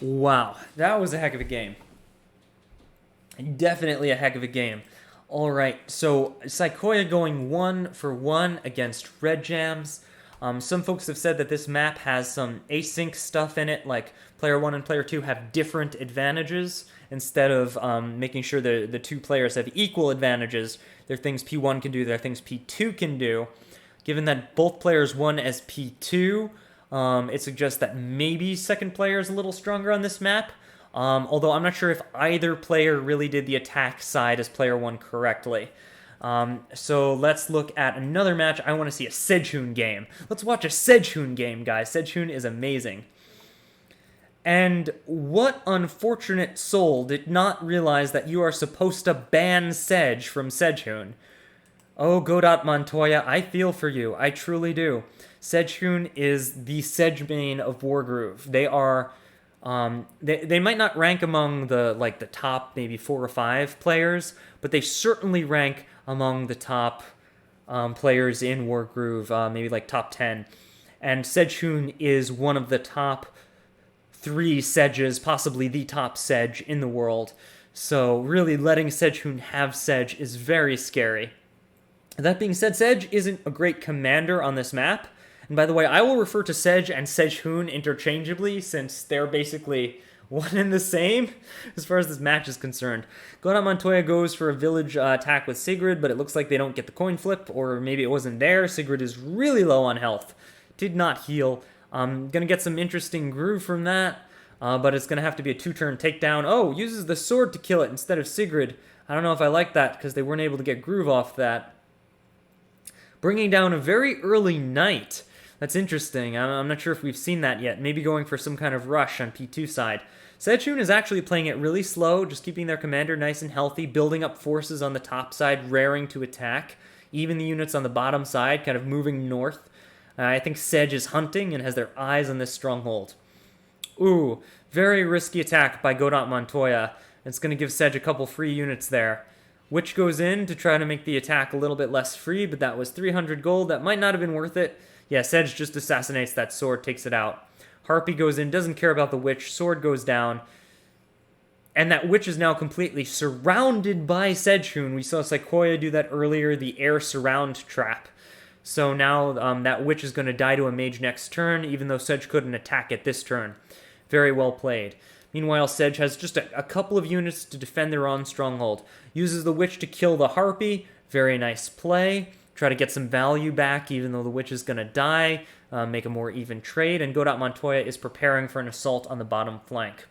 Wow, that was a heck of a game. Definitely a heck of a game. Alright, so Sequoia going 1-for-1 against Red Gems. Some folks have said that this map has some async stuff in it, like player 1 and player 2 have different advantages. Instead of making sure the two players have equal advantages, there are things P1 can do, there are things P2 can do. Given that both players won as P2, it suggests that maybe second player is a little stronger on this map. Although I'm not sure if either player really did the attack side as player 1 correctly. So let's look at another match. I want to see a Sejun game. Let's watch a Sejun game, guys. Sejun is amazing. And what unfortunate soul did not realize that you are supposed to ban Sej from Sejun? Oh, GOW5 Montoya, I feel for you. I truly do. Sejun is the Sej main of Wargroove. They are... they might not rank among the top maybe 4 or 5 players, but they certainly rank among the top players in Wargroove, maybe like top 10. And Sejun is one of the top 3 Sejes, possibly the top Sej in the world. So really letting Sejun have Sej is very scary. That being said, Sej isn't a great commander on this map. And by the way, I will refer to Sej and Sejun interchangeably since they're basically one and the same as far as this match is concerned. GOW5 Montoya goes for a village attack with Sigrid, but it looks like they don't get the coin flip, or maybe it wasn't there. Sigrid is really low on health. Did not heal. Gonna get some interesting groove from that, but it's gonna have to be a 2-turn takedown. Oh, uses the sword to kill it instead of Sigrid. I don't know if I like that because they weren't able to get groove off that. Bringing down a very early knight. That's interesting. I'm not sure if we've seen that yet. Maybe going for some kind of rush on P2 side. Sejun is actually playing it really slow, just keeping their commander nice and healthy, building up forces on the top side, raring to attack. Even the units on the bottom side kind of moving north. I think Sej is hunting and has their eyes on this stronghold. Ooh, very risky attack by GOW5 Montoya. It's going to give Sej a couple free units there. Witch goes in to try to make the attack a little bit less free, but that was 300 gold. That might not have been worth it. Yeah, Sej just assassinates that sword, takes it out. Harpy goes in, doesn't care about the witch. Sword goes down. And that witch is now completely surrounded by Sejun. We saw Sequoia do that earlier, the air surround trap. So now that witch is going to die to a mage next turn, even though Sej couldn't attack it this turn. Very well played. Meanwhile, Sej has just a couple of units to defend their own stronghold. Uses the witch to kill the harpy. Very nice play. Try to get some value back, even though the witch is going to die. Make a more even trade. And GOW5 Montoya is preparing for an assault on the bottom flank.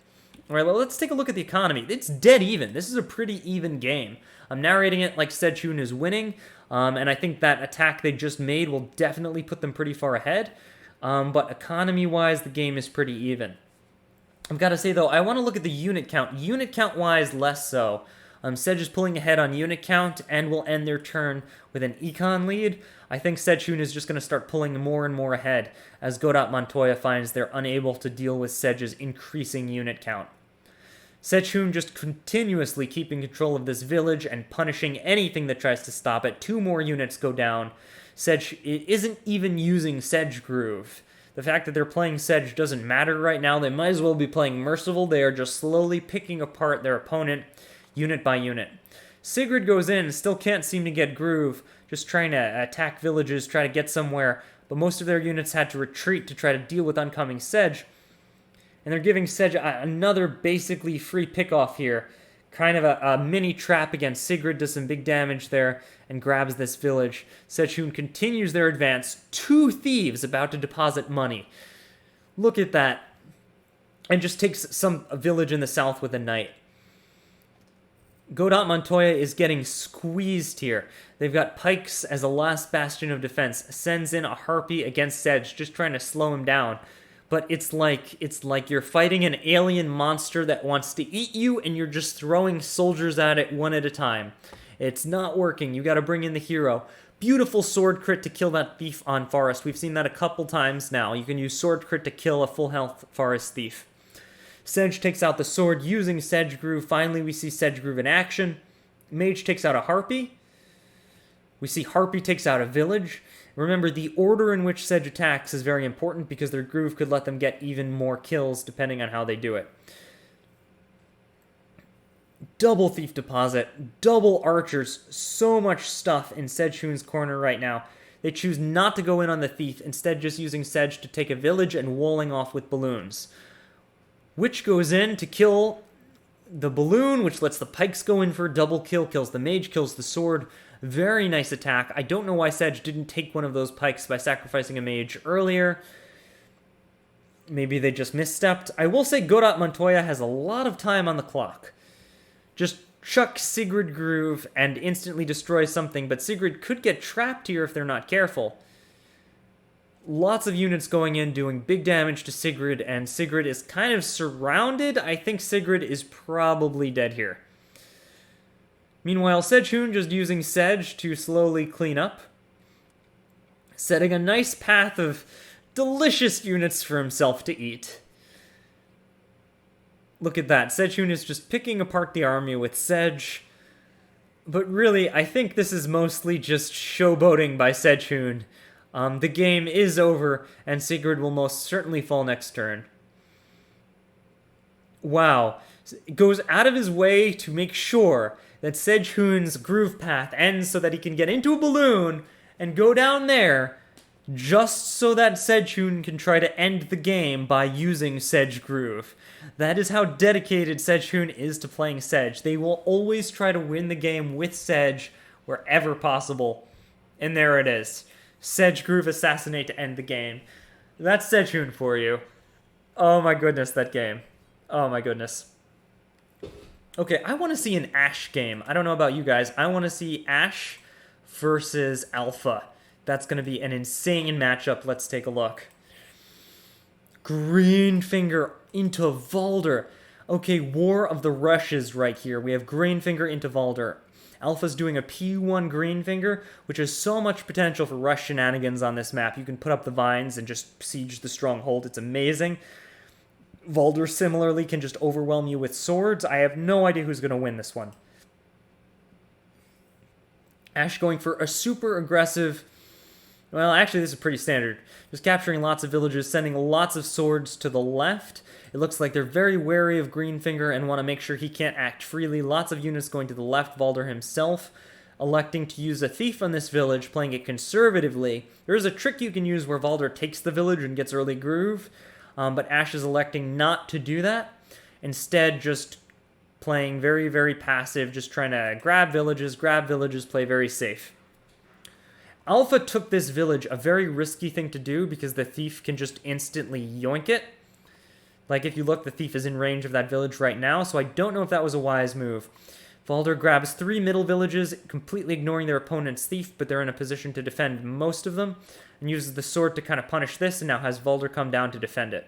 All right, well, let's take a look at the economy. It's dead even. This is a pretty even game. I'm narrating it like Sejun is winning, and I think that attack they just made will definitely put them pretty far ahead. But economy-wise, the game is pretty even. I've got to say, though, I want to look at the unit count. Unit count-wise, less so. Sej is pulling ahead on unit count and will end their turn with an econ lead. I think Sejun is just going to start pulling more and more ahead as GOW5 Montoya finds they're unable to deal with Sej's increasing unit count. Sejun just continuously keeping control of this village and punishing anything that tries to stop it. 2 more units go down. Sej isn't even using Sej Groove. The fact that they're playing Sej doesn't matter right now. They might as well be playing Merciful. They are just slowly picking apart their opponent unit by unit. Sigrid goes in and still can't seem to get groove, just trying to attack villages, try to get somewhere, but most of their units had to retreat to try to deal with oncoming Sej. And they're giving Sej another basically free pickoff here. Kind of a mini trap against Sigrid, does some big damage there, and grabs this village. Sejun continues their advance. 2 thieves about to deposit money. Look at that. And just takes a village in the south with a knight. GOW5 Montoya is getting squeezed here. They've got pikes as a last bastion of defense. Sends in a harpy against Sedge, just trying to slow him down. But it's like you're fighting an alien monster that wants to eat you, and you're just throwing soldiers at it one at a time. It's not working. You got to bring in the hero. Beautiful sword crit to kill that thief on Forest. We've seen that a couple times now. You can use sword crit to kill a full health Forest thief. Sedge takes out the sword using Sedge Groove. Finally, we see Sedge Groove in action. Mage takes out a harpy. We see harpy takes out a village. Remember, the order in which Sedge attacks is very important because their groove could let them get even more kills depending on how they do it. Double thief deposit, double archers, so much stuff in Sejun's corner right now. They choose not to go in on the thief, instead just using Sedge to take a village and walling off with balloons. Witch goes in to kill the balloon, which lets the pikes go in for a double kill, kills the mage, kills the sword. Very nice attack. I don't know why Sedge didn't take one of those pikes by sacrificing a mage earlier. Maybe they just misstepped. I will say GOW5 Montoya has a lot of time on the clock. Just chuck Sigrid Groove and instantly destroy something, but Sigrid could get trapped here if they're not careful. Lots of units going in, doing big damage to Sigrid, and Sigrid is kind of surrounded. I think Sigrid is probably dead here. Meanwhile, Sejun just using Sedge to slowly clean up, setting a nice path of delicious units for himself to eat. Look at that. Sejun is just picking apart the army with Sedge. But really, I think this is mostly just showboating by Sejun. The game is over, and Sigrid will most certainly fall next turn. Wow. It goes out of his way to make sure that Sejun's groove path ends so that he can get into a balloon and go down there, just so that Sejun can try to end the game by using Sedge Groove. That is how dedicated Sejun is to playing Sedge. They will always try to win the game with Sedge wherever possible. And there it is. Sedge Groove Assassinate to end the game. That's Sejun for you. Oh my goodness, that game. Oh my goodness. Okay, I want to see an Ashe game. I don't know about you guys. I want to see Ashe versus Alpha. That's going to be an insane matchup. Let's take a look. Greenfinger into Valder. Okay, War of the Rushes right here. We have Greenfinger into Valder. Alpha's doing a P1 Greenfinger, which has so much potential for rush shenanigans on this map. You can put up the vines and just siege the stronghold. It's amazing. Valder similarly can just overwhelm you with swords. I have no idea who's going to win this one. Ashe going for a super aggressive... Well, actually, this is pretty standard. Just capturing lots of villages, sending lots of swords to the left. It looks like they're very wary of Greenfinger and want to make sure he can't act freely. Lots of units going to the left. Valder himself electing to use a thief on this village, playing it conservatively. There is a trick you can use where Valder takes the village and gets early groove, but Ashe is electing not to do that. Instead, just playing very, very passive, just trying to grab villages, play very safe. Alpha took this village, a very risky thing to do because the thief can just instantly yoink it. Like if you look, the thief is in range of that village right now, so I don't know if that was a wise move. Valder grabs 3 middle villages, completely ignoring their opponent's thief, but they're in a position to defend most of them, and uses the sword to kind of punish this, and now has Valder come down to defend it.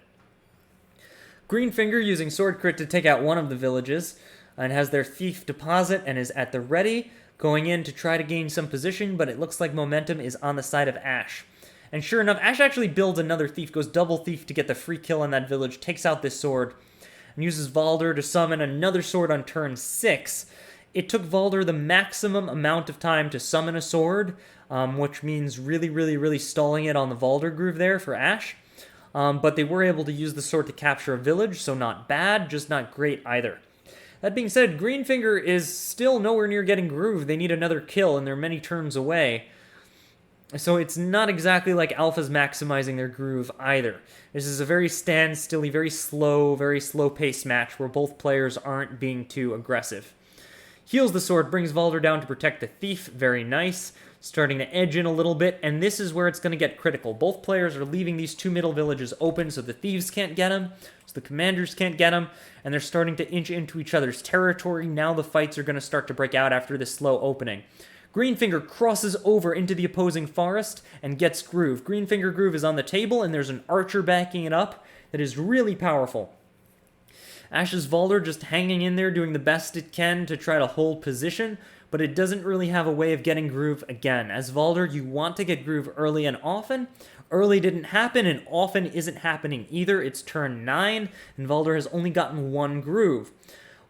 Greenfinger using sword crit to take out one of the villages, and has their thief deposit and is at the ready, going in to try to gain some position, but it looks like momentum is on the side of Ashe. And sure enough, Ashe actually builds another thief, goes double thief to get the free kill on that village, takes out this sword, and uses Valder to summon another sword on turn 6. It took Valder the maximum amount of time to summon a sword, which means really stalling it on the Valder groove there for Ashe. But they were able to use the sword to capture a village, so not bad, just not great either. That being said, Greenfinger is still nowhere near getting groove. They need another kill, and they're many turns away. So it's not exactly like Alpha's maximizing their groove either. This is a very standstilly, very slow paced match where both players aren't being too aggressive. Heals the sword, brings Valder down to protect the thief. Very nice. Starting to edge in a little bit, and this is where it's going to get critical. Both players are leaving these two middle villages open so the thieves can't get them, so the commanders can't get them, and they're starting to inch into each other's territory. Now the fights are going to start to break out after this slow opening. Greenfinger crosses over into the opposing forest and gets Groove. Greenfinger Groove is on the table, and there's an archer backing it up that is really powerful. Ash's Valder just hanging in there, doing the best it can to try to hold position, but it doesn't really have a way of getting Groove again. As Valder, you want to get Groove early and often. Early didn't happen, and often isn't happening either. It's turn 9, and Valder has only gotten one Groove.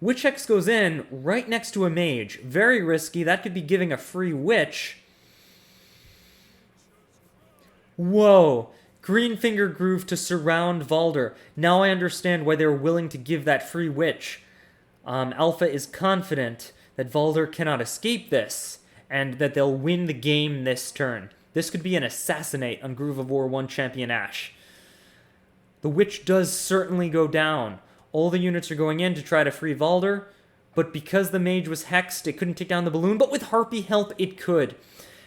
Witch Hex goes in right next to a mage. Very risky. That could be giving a free witch. Whoa. Greenfinger Groove to surround Valder. Now I understand why they're willing to give that free witch. Alpha is confident that Valder cannot escape this, and that they'll win the game this turn. This could be an assassinate on Groove of War 1 champion Ash. The witch does certainly go down. All the units are going in to try to free Valder, but because the mage was hexed, it couldn't take down the balloon, but with Harpy help, it could.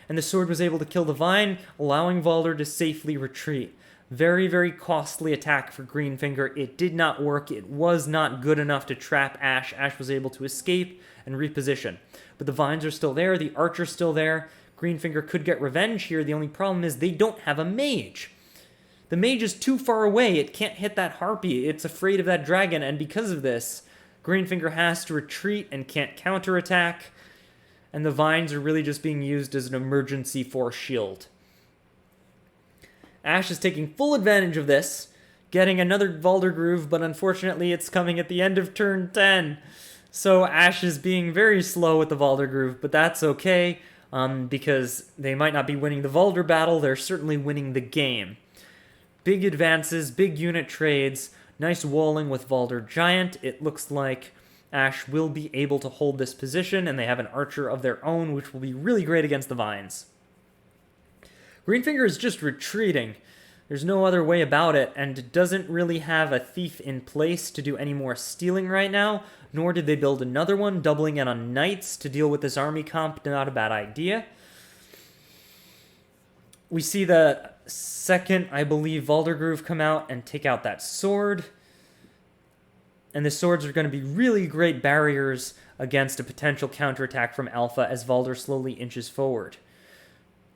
And the sword was able to kill the vine, allowing Valder to safely retreat. Very costly attack for Greenfinger. It did not work. It was not good enough to trap Ash. Ash was able to escape and reposition. But the vines are still there. The archer's still there. Greenfinger could get revenge here. The only problem is they don't have a mage. The mage is too far away. It can't hit that Harpy. It's afraid of that dragon, and because of this, Greenfinger has to retreat and can't counterattack, and the vines are really just being used as an emergency force shield. Ash is taking full advantage of this, getting another Valder Groove, but unfortunately it's coming at the end of turn 10. So Ash is being very slow with the Valder Groove, but that's okay, because they might not be winning the Valder battle, they're certainly winning the game. Big advances, big unit trades, nice walling with Valder Giant. It looks like Ash will be able to hold this position, and they have an archer of their own, which will be really great against the vines. Greenfinger is just retreating. There's no other way about it, and doesn't really have a thief in place to do any more stealing right now, nor did they build another one, doubling it on knights to deal with this army comp. Not a bad idea. We see the second, I believe, Valder Groove come out and take out that sword. And the swords are going to be really great barriers against a potential counterattack from Alpha as Valder slowly inches forward.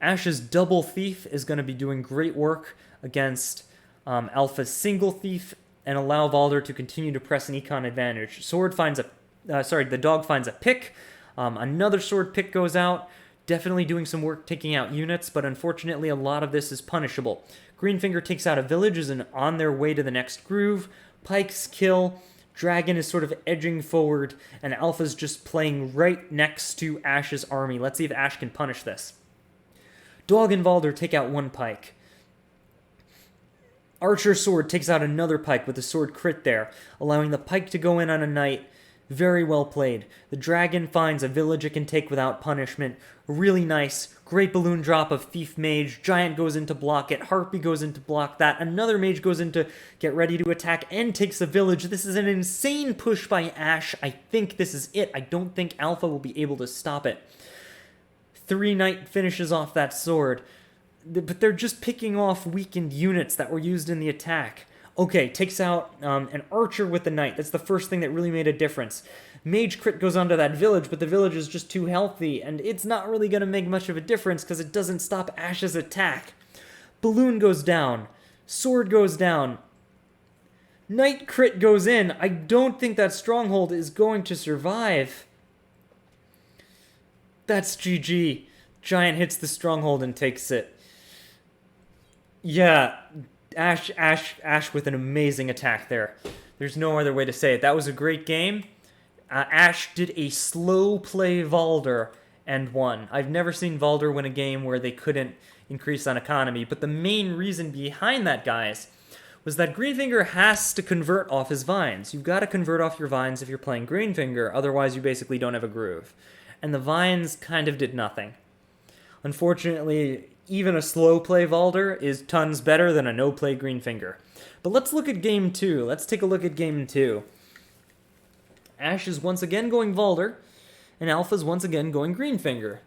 Ash's double thief is going to be doing great work against Alpha's single thief and allow Valder to continue to press an econ advantage. The dog finds a pick. Another sword pick goes out. Definitely doing some work taking out units, but unfortunately a lot of this is punishable. Greenfinger takes out a village, is on their way to the next groove. Pikes kill. Dragon is sort of edging forward, and Alpha's just playing right next to Ash's army. Let's see if Ash can punish this. Dog and Valder take out one pike. Archer sword takes out another pike with a sword crit there, allowing the pike to go in on a knight. Very well played. The dragon finds a village it can take without punishment. Really nice. Great balloon drop of Thief Mage. Giant goes in to block it. Harpy goes in to block that. Another mage goes in to get ready to attack and takes the village. This is an insane push by Ash. I think this is it. I don't think Alpha will be able to stop it. 3 knight finishes off that sword. But they're just picking off weakened units that were used in the attack. Okay, takes out an archer with the knight. That's the first thing that really made a difference. Mage crit goes onto that village, but the village is just too healthy, and it's not really going to make much of a difference because it doesn't stop Ash's attack. Balloon goes down. Sword goes down. Knight crit goes in. I don't think that stronghold is going to survive. That's GG. Giant hits the stronghold and takes it. Yeah, Ash with an amazing attack there. There's no other way to say it. That was a great game. Ash did a slow play Valder and won. I've never seen Valder win a game where they couldn't increase on economy, but the main reason behind that, guys, was that Greenfinger has to convert off his vines. You've got to convert off your vines if you're playing Greenfinger, otherwise you basically don't have a groove. And the vines kind of did nothing. Unfortunately, even a slow play Valder is tons better than a no play Greenfinger. But let's look at game 2. Let's take a look at game 2. Ash is once again going Valder, and Alpha's once again going Greenfinger.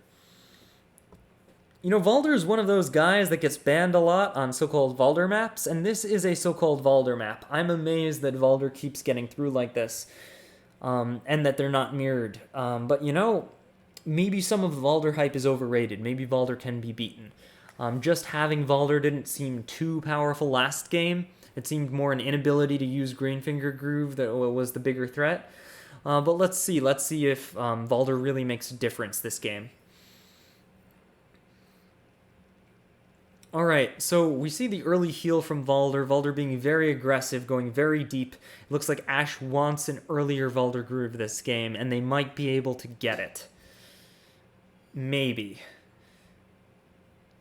You know, Valder is one of those guys that gets banned a lot on so-called Valder maps, and this is a so-called Valder map. I'm amazed that Valder keeps getting through like this, and that they're not mirrored. But, you know, maybe some of the Valder hype is overrated. Maybe Valder can be beaten. Just having Valder didn't seem too powerful last game. It seemed more an inability to use Greenfinger Groove that was the bigger threat. But let's see. Let's see if Valder really makes a difference this game. Alright, so we see the early heal from Valder. Valder being very aggressive, going very deep. It looks like Ash wants an earlier Valder Groove this game, and they might be able to get it. Maybe.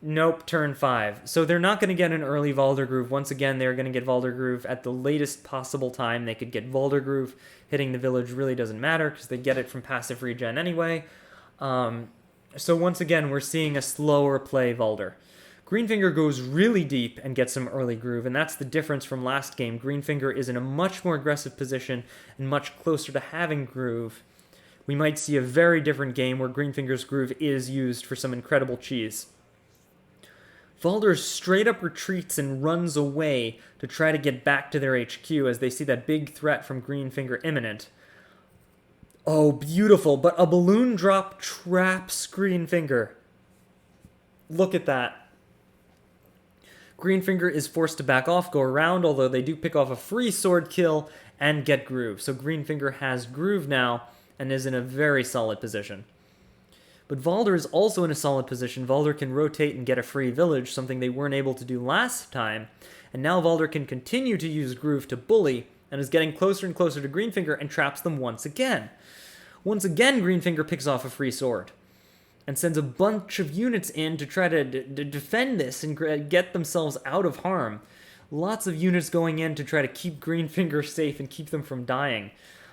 Nope, turn 5. So they're not going to get an early Valder Groove. Once again, they're going to get Valder Groove at the latest possible time. They could get Valder Groove. Hitting the village really doesn't matter because they get it from passive regen anyway. So once again, we're seeing a slower play Valder. Greenfinger goes really deep and gets some early groove, and that's the difference from last game. Greenfinger is in a much more aggressive position and much closer to having groove. We might see a very different game where Greenfinger's groove is used for some incredible cheese. Valder straight up retreats and runs away to try to get back to their HQ as they see that big threat from Greenfinger imminent. Oh, beautiful, but a balloon drop traps Greenfinger. Look at that. Greenfinger is forced to back off, go around, although they do pick off a free sword kill and get groove. So Greenfinger has groove now and is in a very solid position. But Valder is also in a solid position. Valder can rotate and get a free village, something they weren't able to do last time. And now Valder can continue to use groove to bully and is getting closer and closer to Greenfinger and traps them once again. Once again, Greenfinger picks off a free sword and sends a bunch of units in to try to defend this and get themselves out of harm. Lots of units going in to try to keep Greenfinger safe and keep them from dying.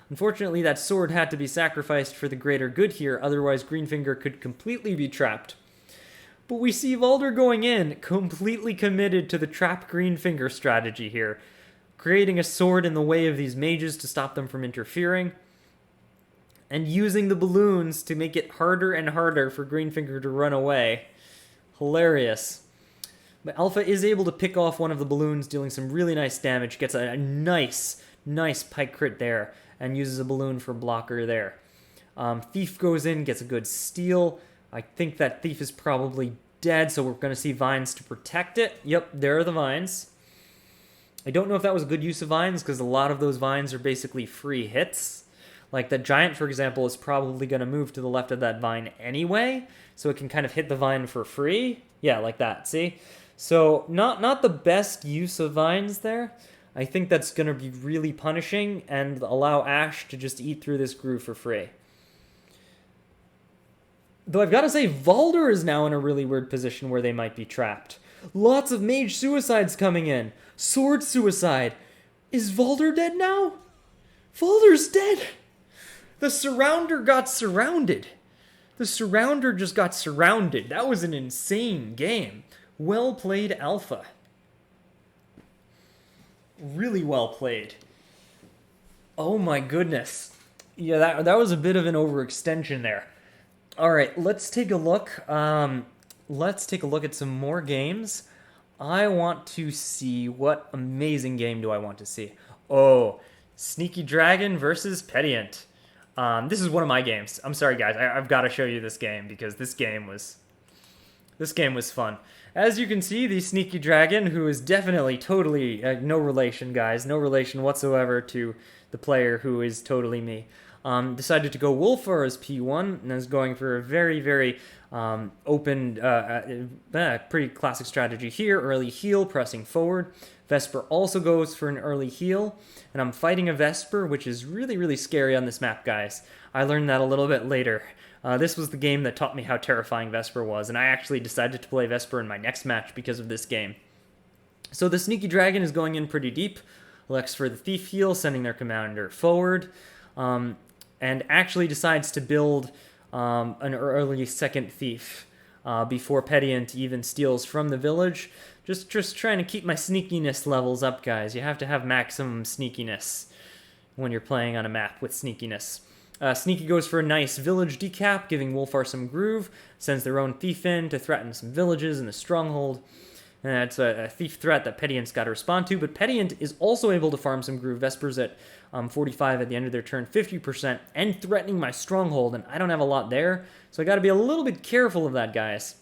Unfortunately, that sword had to be sacrificed for the greater good here, otherwise Greenfinger could completely be trapped. But we see Valder going in, completely committed to the trap Greenfinger strategy here, creating a sword in the way of these mages to stop them from interfering, and using the balloons to make it harder and harder for Greenfinger to run away. Hilarious. But Alpha is able to pick off one of the balloons, dealing some really nice damage, gets a nice pike crit there, and uses a balloon for blocker there. Thief goes in, gets a good steal. I think that Thief is probably dead, so we're going to see vines to protect it. Yep, there are the vines. I don't know if that was a good use of vines, because a lot of those vines are basically free hits. Like the giant, for example, is probably going to move to the left of that vine anyway, so it can kind of hit the vine for free. Yeah, like that, see? So not the best use of vines there. I think that's going to be really punishing and allow Ash to just eat through this groove for free. Though I've got to say, Valder is now in a really weird position where they might be trapped. Lots of mage suicides coming in. Sword suicide. Is Valder dead now? Valder's dead! The Surrounder got surrounded. The Surrounder just got surrounded. That was an insane game. Well played, Alpha. Really well played. Oh my goodness. Yeah, that was a bit of an overextension there. Alright, let's take a look. Let's take a look at some more games. I want to see, what amazing game do I want to see? Oh, Sneaky Dragon versus Pediant. This is one of my games. I'm sorry, guys. I've got to show you this game because this game was fun. As you can see, the Sneaky Dragon, who is definitely totally no relation, guys, no relation whatsoever to the player who is totally me, decided to go Wolfar as P1 and is going for a very, very open, pretty classic strategy here. Early heal, pressing forward. Vesper also goes for an early heal, and I'm fighting a Vesper, which is really, really scary on this map, guys. I learned that a little bit later. This was the game that taught me how terrifying Vesper was, and I actually decided to play Vesper in my next match because of this game. So the Sneaky Dragon is going in pretty deep. Elects for the Thief heal, sending their commander forward, and actually decides to build an early second Thief. before Pedient even steals from the village. Just trying to keep my sneakiness levels up, guys. You have to have maximum sneakiness when you're playing on a map with sneakiness. Sneaky goes for a nice village decap, giving Wolfar some groove, sends their own thief in to threaten some villages in the stronghold. And that's a thief threat that Pedient's got to respond to, but Pedient is also able to farm some groove. Vesper's at 45 at the end of their turn, 50%, and threatening my stronghold, and I don't have a lot there, so I got to be a little bit careful of that, guys.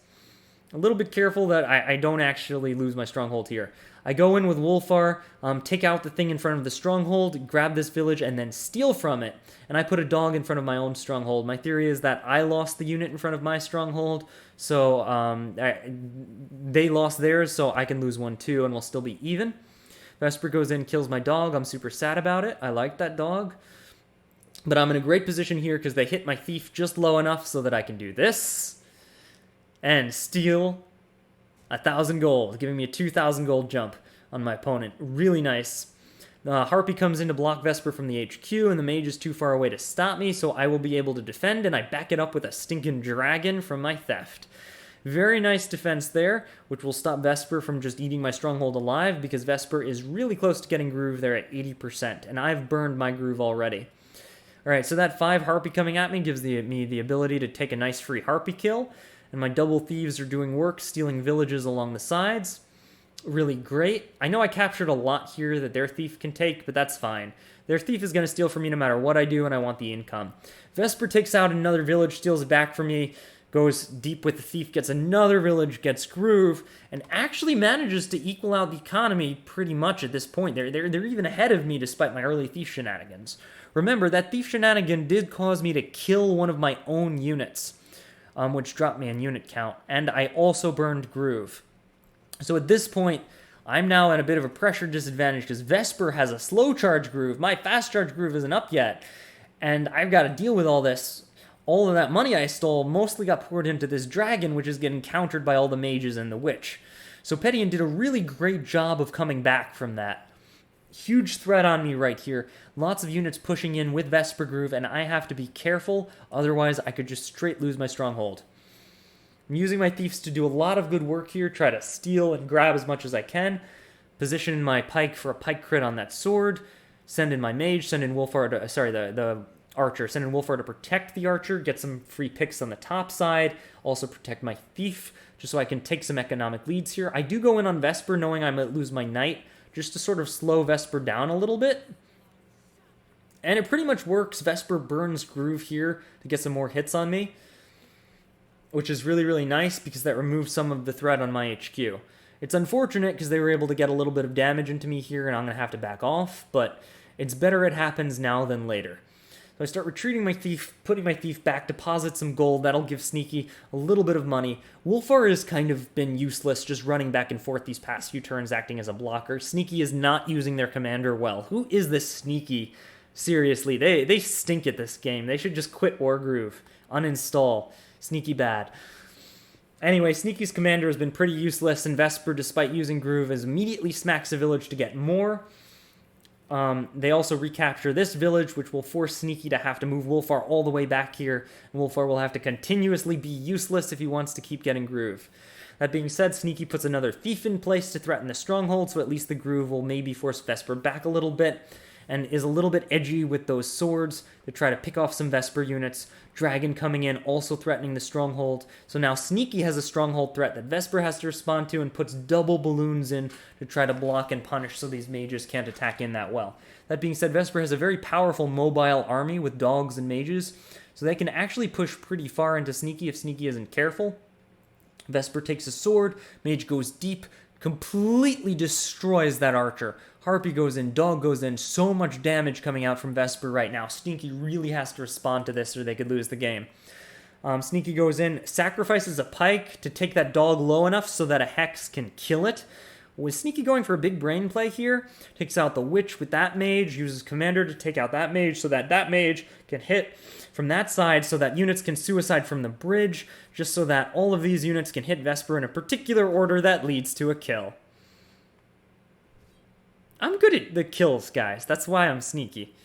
A little bit careful that I don't actually lose my stronghold here. I go in with Wolfar, take out the thing in front of the stronghold, grab this village, and then steal from it. And I put a dog in front of my own stronghold. My theory is that I lost the unit in front of my stronghold, so they lost theirs, so I can lose one too, and we'll still be even. Vesper goes in, kills my dog. I'm super sad about it. I like that dog. But I'm in a great position here because they hit my thief just low enough so that I can do this and steal 1,000 gold, giving me a 2,000 gold jump on my opponent. Really nice. Harpy comes in to block Vesper from the HQ, and the mage is too far away to stop me, so I will be able to defend, and I back it up with a stinking dragon from my theft. Very nice defense there, which will stop Vesper from just eating my stronghold alive, because Vesper is really close to getting groove there at 80%, and I've burned my groove already. Alright, so that 5 Harpy coming at me gives me the ability to take a nice free Harpy kill, and my double thieves are doing work, stealing villages along the sides. Really great. I know I captured a lot here that their thief can take, but that's fine. Their thief is going to steal from me no matter what I do, and I want the income. Vesper takes out another village, steals it back from me, goes deep with the thief, gets another village, gets groove, and actually manages to equal out the economy pretty much at this point. They're even ahead of me despite my early thief shenanigans. Remember, that thief shenanigan did cause me to kill one of my own units, which dropped me in unit count, and I also burned groove. So at this point, I'm now at a bit of a pressure disadvantage because Vesper has a slow charge groove. My fast charge groove isn't up yet, and I've got to deal with all this. All of that money I stole mostly got poured into this dragon, which is getting countered by all the mages and the witch. So Pedient did a really great job of coming back from that. Huge threat on me right here. Lots of units pushing in with Vesper groove, and I have to be careful, otherwise I could just straight lose my stronghold. I'm using my thieves to do a lot of good work here, try to steal and grab as much as I can, position my pike for a pike crit on that sword, send in my mage, send in Wolfar to, the archer, send in Wolfar to protect the archer, get some free picks on the top side, also protect my thief, just so I can take some economic leads here. I do go in on Vesper knowing I might lose my knight, just to sort of slow Vesper down a little bit. And it pretty much works. Vesper burns groove here to get some more hits on me, which is really, really nice because that removes some of the threat on my HQ. It's unfortunate because they were able to get a little bit of damage into me here and I'm going to have to back off, but it's better it happens now than later. So I start retreating my thief, putting my thief back, deposit some gold. That'll give Sneaky a little bit of money. Wolfar has kind of been useless, just running back and forth these past few turns, acting as a blocker. Sneaky is not using their commander well. Who is this Sneaky? Seriously, they stink at this game. They should just quit Wargroove. Uninstall. Sneaky bad. Anyway, Sneaky's commander has been pretty useless, and Vesper, despite using groove, is immediately smacks a village to get more. They also recapture this village, which will force Sneaky to have to move Wolfar all the way back here, and Wolfar will have to continuously be useless if he wants to keep getting groove. That being said, Sneaky puts another thief in place to threaten the stronghold, so at least the groove will maybe force Vesper back a little bit, and is a little bit edgy with those swords to try to pick off some Vesper units. Dragon coming in, also threatening the stronghold. So now Sneaky has a stronghold threat that Vesper has to respond to and puts double balloons in to try to block and punish so these mages can't attack in that well. That being said, Vesper has a very powerful mobile army with dogs and mages, so they can actually push pretty far into Sneaky if Sneaky isn't careful. Vesper takes a sword, mage goes deep, completely destroys that archer. Harpy goes in, dog goes in, so much damage coming out from Vesper right now. Sneaky really has to respond to this or they could lose the game. Sneaky goes in, sacrifices a pike to take that dog low enough so that a hex can kill it. Was Sneaky going for a big brain play here? Takes out the witch with that mage, uses commander to take out that mage so that that mage can hit from that side so that units can suicide from the bridge, just so that all of these units can hit Vesper in a particular order that leads to a kill. I'm good at the kills, guys. That's why I'm sneaky.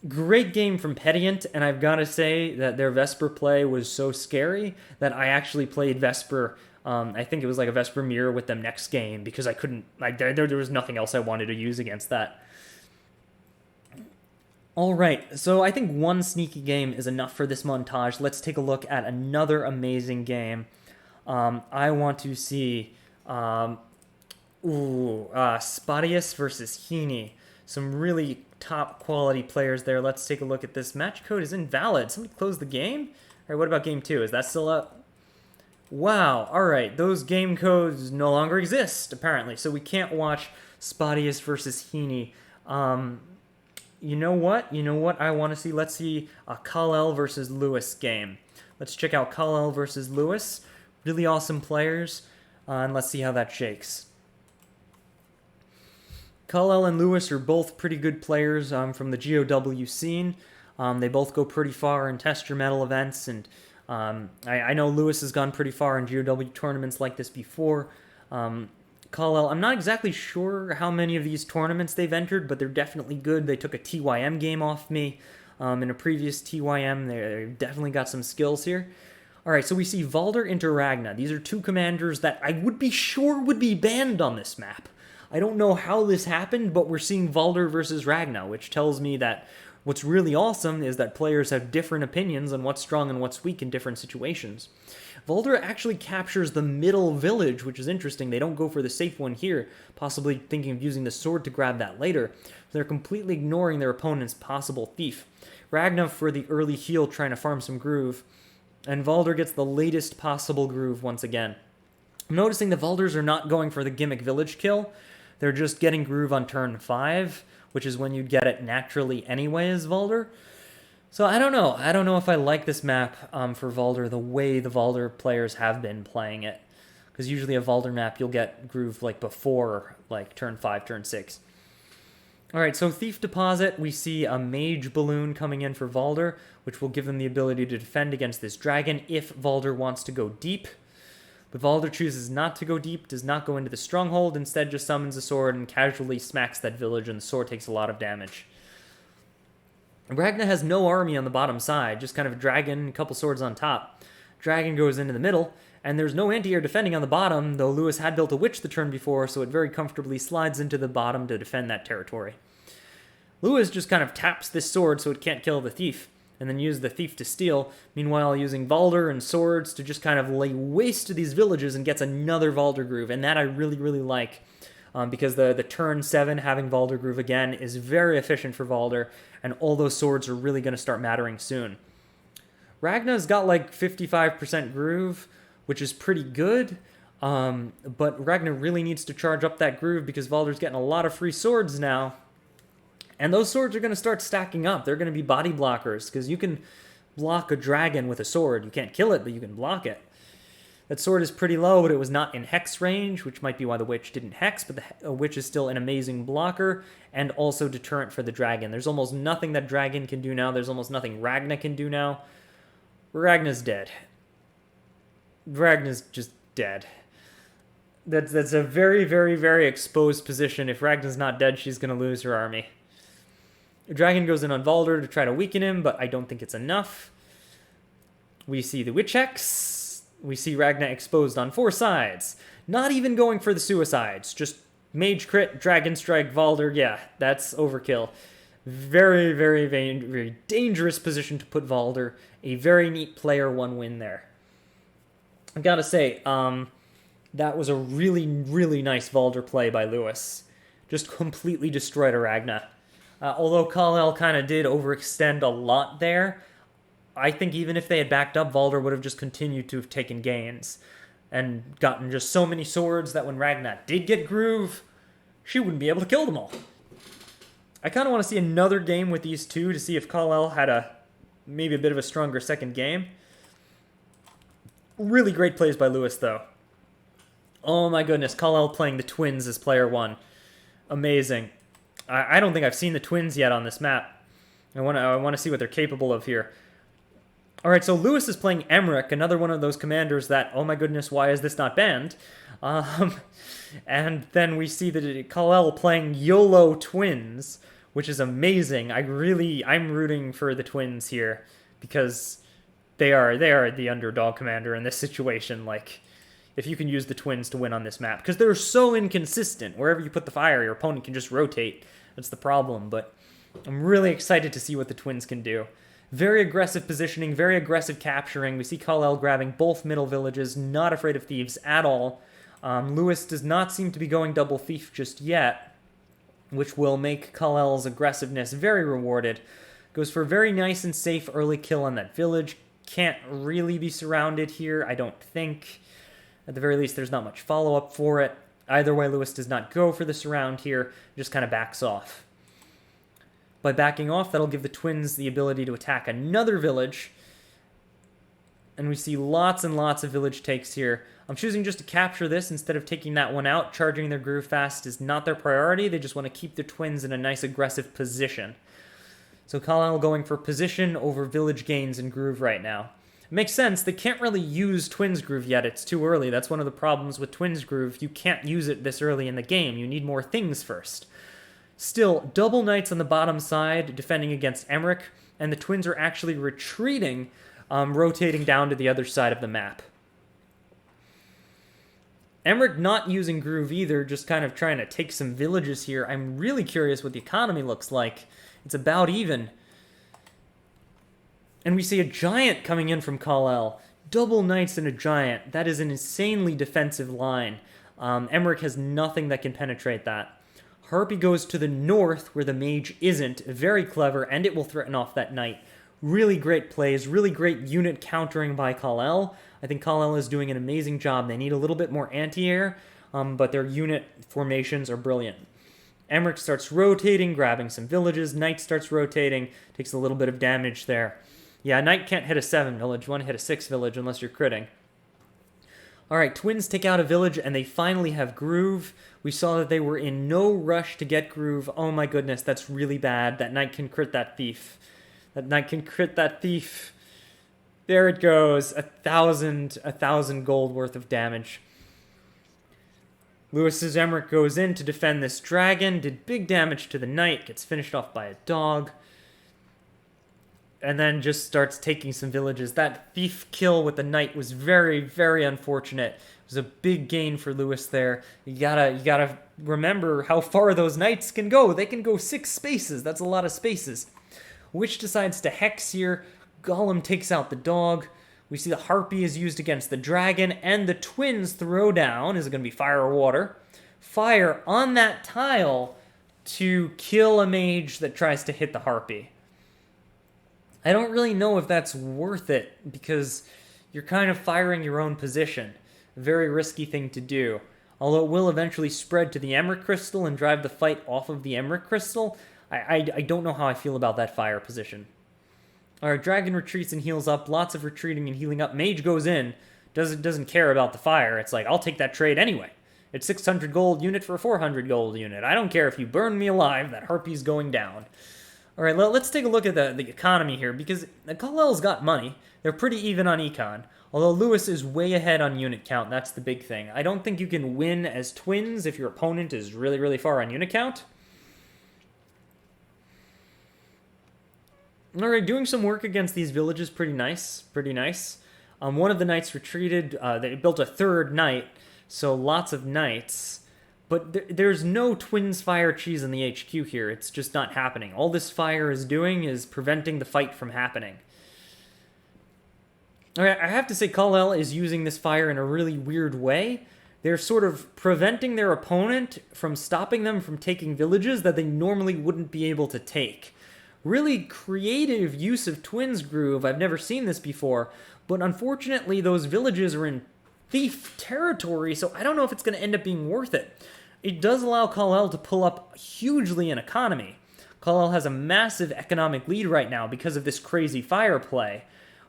Great game from Pedient, and I've got to say that their Vesper play was so scary that I actually played Vesper. I think it was like a Vesper mirror with them next game because I couldn't. There was nothing else I wanted to use against that. All right, so I think one sneaky game is enough for this montage. Let's take a look at another amazing game. I want to see Spadius versus Heaney. Some really top quality players there. Let's take a look at this. Match code is invalid. Somebody closed the game? All right, what about game 2? Is that still up? Wow, all right. Those game codes no longer exist, apparently. So we can't watch Spadius versus Heaney. You know what? You know what I want to see? Let's see a Kal-El versus Lewis game. Let's check out Kal-El versus Lewis. Really awesome players. And let's see how that shakes. Kal-El and Lewis are both pretty good players from the GOW scene. They both go pretty far in test your metal events, and I know Lewis has gone pretty far in GOW tournaments like this before. Kal-El, I'm not exactly sure how many of these tournaments they've entered, but they're definitely good. They took a TYM game off me in a previous TYM. They've definitely got some skills here. All right, so we see Valder into Ragna. These are two commanders that I would be sure would be banned on this map. I don't know how this happened, but we're seeing Valder versus Ragna, which tells me that what's really awesome is that players have different opinions on what's strong and what's weak in different situations. Valder actually captures the middle village, which is interesting. They don't go for the safe one here, possibly thinking of using the sword to grab that later. They're completely ignoring their opponent's possible thief. Ragna for the early heal, trying to farm some groove, and Valder gets the latest possible groove once again. I'm noticing the Valders are not going for the gimmick village kill. They're just getting groove on turn 5, which is when you'd get it naturally anyway as Valder. So I don't know. I don't know if I like this map for Valder the way the Valder players have been playing it. Because usually a Valder map you'll get groove like before like turn 5, turn 6. Alright, so Thief Deposit, we see a Mage Balloon coming in for Valder, which will give them the ability to defend against this dragon if Valder wants to go deep. But Valder chooses not to go deep, does not go into the stronghold, instead just summons a sword and casually smacks that village, and the sword takes a lot of damage. Ragna has no army on the bottom side, just kind of a dragon, a couple swords on top. Dragon goes into the middle, and there's no anti-air defending on the bottom, though Lewis had built a witch the turn before, so it very comfortably slides into the bottom to defend that territory. Lewis just kind of taps this sword so it can't kill the thief, and then use the thief to steal, meanwhile using Valder and swords to just kind of lay waste to these villages and gets another Valder groove, and that I really, really like, because the turn 7 having Valder groove again is very efficient for Valder, and all those swords are really going to start mattering soon. Ragna's got like 55% groove, which is pretty good, but Ragna really needs to charge up that groove because Valder's getting a lot of free swords now. And those swords are going to start stacking up. They're going to be body blockers, because you can block a dragon with a sword. You can't kill it, but you can block it. That sword is pretty low, but it was not in hex range, which might be why the witch didn't hex, but the witch is still an amazing blocker, and also deterrent for the dragon. There's almost nothing that dragon can do now. There's almost nothing Ragna can do now. Ragna's dead. Ragna's just dead. That's a very, very, very exposed position. If Ragna's not dead, she's going to lose her army. The dragon goes in on Valder to try to weaken him, but I don't think it's enough. We see the witch hex. We see Ragna exposed on 4 sides. Not even going for the suicides. Just mage crit, dragon strike, Valder. Yeah, that's overkill. Very, very, very, very dangerous position to put Valder. A very neat player 1 win there. I gotta say, that was a really, really nice Valder play by Lewis. Just completely destroyed a Ragna. Although Kal-El kind of did overextend a lot there, I think even if they had backed up, Valder would have just continued to have taken gains and gotten just so many swords that when Ragna did get groove, she wouldn't be able to kill them all. I kind of want to see another game with these two to see if Kal-El had maybe a bit of a stronger second game. Really great plays by Lewis, though. Oh my goodness, Kal-El playing the twins as player 1. Amazing. I don't think I've seen the twins yet on this map. I want to see what they're capable of here. Alright, so Lewis is playing Emmerich, another one of those commanders that, oh my goodness, why is this not banned? And then we see that Kal-El playing YOLO twins, which is amazing. I'm rooting for the Twins here because they are the underdog commander in this situation. Like, if you can use the Twins to win on this map, because they're so inconsistent. Wherever you put the fire, your opponent can just rotate. That's the problem, but I'm really excited to see what the Twins can do. Very aggressive positioning, very aggressive capturing. We see Kal-El grabbing both middle villages, not afraid of thieves at all. Lewis does not seem to be going double thief just yet, which will make Kal-El's aggressiveness very rewarded. Goes for a very nice and safe early kill on that village. Can't really be surrounded here, I don't think. At the very least, there's not much follow-up for it. Either way, Lewis does not go for the surround here, just kind of backs off. By backing off, that'll give the Twins the ability to attack another village. And we see lots and lots of village takes here. I'm choosing just to capture this instead of taking that one out. Charging their groove fast is not their priority. They just want to keep the Twins in a nice aggressive position. So Kal-El going for position over village gains and groove right now. It makes sense. They can't really use Twins Groove yet. It's too early. That's one of the problems with Twins Groove. You can't use it this early in the game. You need more things first. Still, double knights on the bottom side defending against Emmerich, and the Twins are actually retreating, rotating down to the other side of the map. Emmerich not using Groove either, just kind of trying to take some villages here. I'm really curious what the economy looks like. It's about even. And we see a giant coming in from Kal-El. Double knights and a giant. That is an insanely defensive line. Emmerich has nothing that can penetrate that. Harpy goes to the north where the mage isn't. Very clever, and it will threaten off that knight. Really great plays, really great unit countering by Kal-El. I think Kal-El is doing an amazing job. They need a little bit more anti-air, but their unit formations are brilliant. Emmerich starts rotating, grabbing some villages. Knight starts rotating, takes a little bit of damage there. Yeah, Knight can't hit a 7 village. You want to hit a 6 village unless you're critting. Alright, Twins take out a village, and they finally have Groove. We saw that they were in no rush to get Groove. Oh my goodness, that's really bad. That Knight can crit that Thief. That Knight can crit that Thief. There it goes. 1,000 gold worth of damage. Lewis's Emmerich goes in to defend this dragon. Did big damage to the Knight. Gets finished off by a dog. And then just starts taking some villages. That Thief kill with the Knight was very, very unfortunate. It was a big gain for Lewis there. You gotta remember how far those Knights can go. They can go 6 spaces. That's a lot of spaces. Witch decides to hex here. Golem takes out the dog. We see the Harpy is used against the dragon, and the Twins throw down. Is it going to be fire or water? Fire on that tile to kill a mage that tries to hit the Harpy. I don't really know if that's worth it, because you're kind of firing your own position. A very risky thing to do. Although it will eventually spread to the Emmerich Crystal and drive the fight off of the Emmerich Crystal, I don't know how I feel about that fire position. Alright, Dragon retreats and heals up. Lots of retreating and healing up. Mage goes in. Doesn't care about the fire. It's like, I'll take that trade anyway. It's 600 gold unit for a 400 gold unit. I don't care if you burn me alive. That Harpy's going down. Alright, let's take a look at the economy here, because the Kal-El's got money. They're pretty even on econ. Although Lewis is way ahead on unit count. That's the big thing. I don't think you can win as Twins if your opponent is really, really far on unit count. Alright, doing some work against these villages, pretty nice, pretty nice. One of the knights retreated, they built a third knight, so lots of knights. But there's no Twins fire cheese in the HQ here, it's just not happening. All this fire is doing is preventing the fight from happening. Alright, I have to say Kal-El is using this fire in a really weird way. They're sort of preventing their opponent from stopping them from taking villages that they normally wouldn't be able to take. Really creative use of Twins Groove. I've never seen this before, but unfortunately those villages are in Thief territory, so I don't know if it's going to end up being worth it. It does allow Kal-El to pull up hugely in economy. Kal-El has a massive economic lead right now because of this crazy fire play,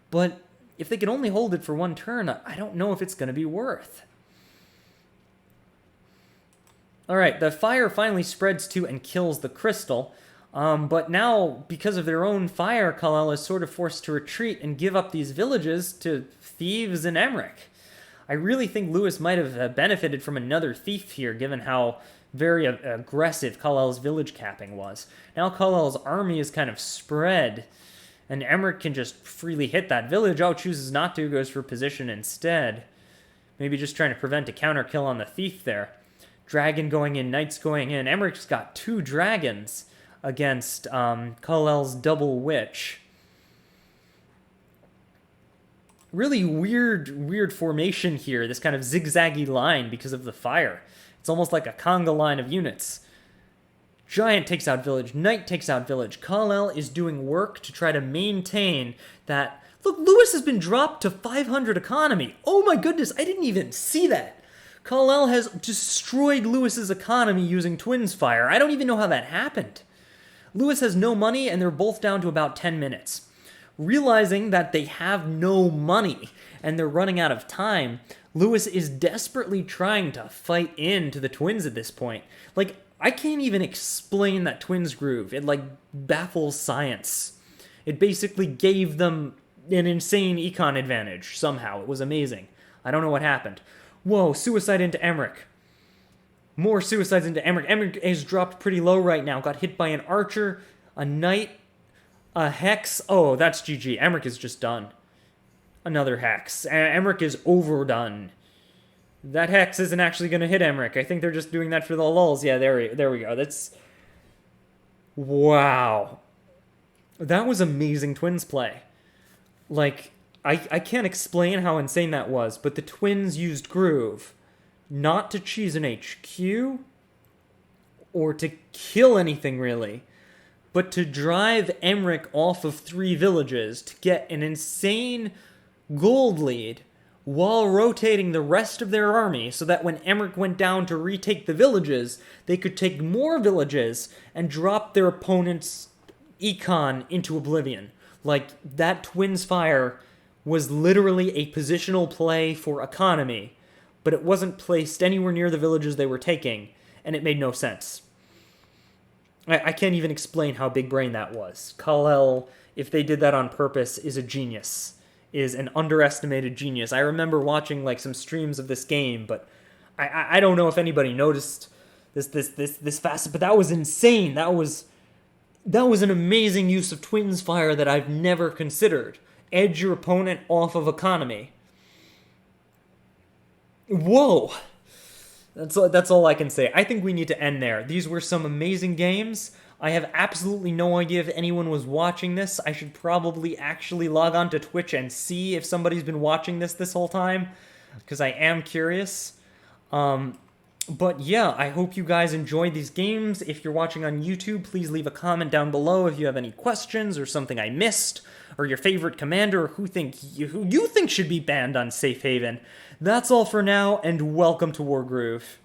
but if they can only hold it for one turn, I don't know if it's going to be worth. Alright, the fire finally spreads to and kills the crystal. But now, because of their own fire, Kal-El is sort of forced to retreat and give up these villages to thieves and Emmerich. I really think Lewis might have benefited from another thief here, given how very aggressive Kal-El's village capping was. Now Kal-El's army is kind of spread, and Emmerich can just freely hit that village. Oh, chooses not to, goes for position instead. Maybe just trying to prevent a counter kill on the thief there. Dragon going in, knights going in. Emmerich's got 2 dragons against Kal-El's double witch. Really weird formation here, this kind of zigzaggy line because of the fire. It's almost like a conga line of units. Giant takes out village, knight takes out village. Kal-El is doing work to try to maintain that. Look, Lewis has been dropped to 500 economy. Oh my goodness, I didn't even see that. Kal-El has destroyed Lewis's economy using Twins Fire. I don't even know how that happened. Lewis has no money, and they're both down to about 10 minutes. Realizing that they have no money and they're running out of time, Lewis is desperately trying to fight into the Twins at this point. Like, I can't even explain that Twins groove. It, like, baffles science. It basically gave them an insane econ advantage somehow. It was amazing. I don't know what happened. Whoa, suicide into Emmerich. More suicides into Emmerich. Emmerich is dropped pretty low right now. Got hit by an archer, a knight, a hex. Oh, that's GG. Emmerich is just done. Another hex. Emmerich is overdone. That hex isn't actually going to hit Emmerich. I think they're just doing that for the lulz. Yeah, there we go. That's... Wow. That was amazing Twins play. Like, I can't explain how insane that was, but the Twins used Groove not to cheese an HQ or to kill anything, really, but to drive Emmerich off of 3 villages to get an insane gold lead while rotating the rest of their army so that when Emmerich went down to retake the villages, they could take more villages and drop their opponent's econ into oblivion. Like, that Twins Fire was literally a positional play for economy, but it wasn't placed anywhere near the villages they were taking, and it made no sense. I can't even explain how big brain that was. Kal-El, if they did that on purpose, is a genius. Is an underestimated genius. I remember watching like some streams of this game, but I don't know if anybody noticed this facet, but that was insane. That was an amazing use of Twins Fire that I've never considered. Edge your opponent off of economy. Whoa! That's all I can say. I think we need to end there. These were some amazing games. I have absolutely no idea if anyone was watching this. I should probably actually log on to Twitch and see if somebody's been watching this whole time, because I am curious. But yeah, I hope you guys enjoyed these games. If you're watching on YouTube, please leave a comment down below if you have any questions or something I missed, or your favorite commander, or who you think should be banned on Safe Haven. That's all for now, and welcome to Wargroove.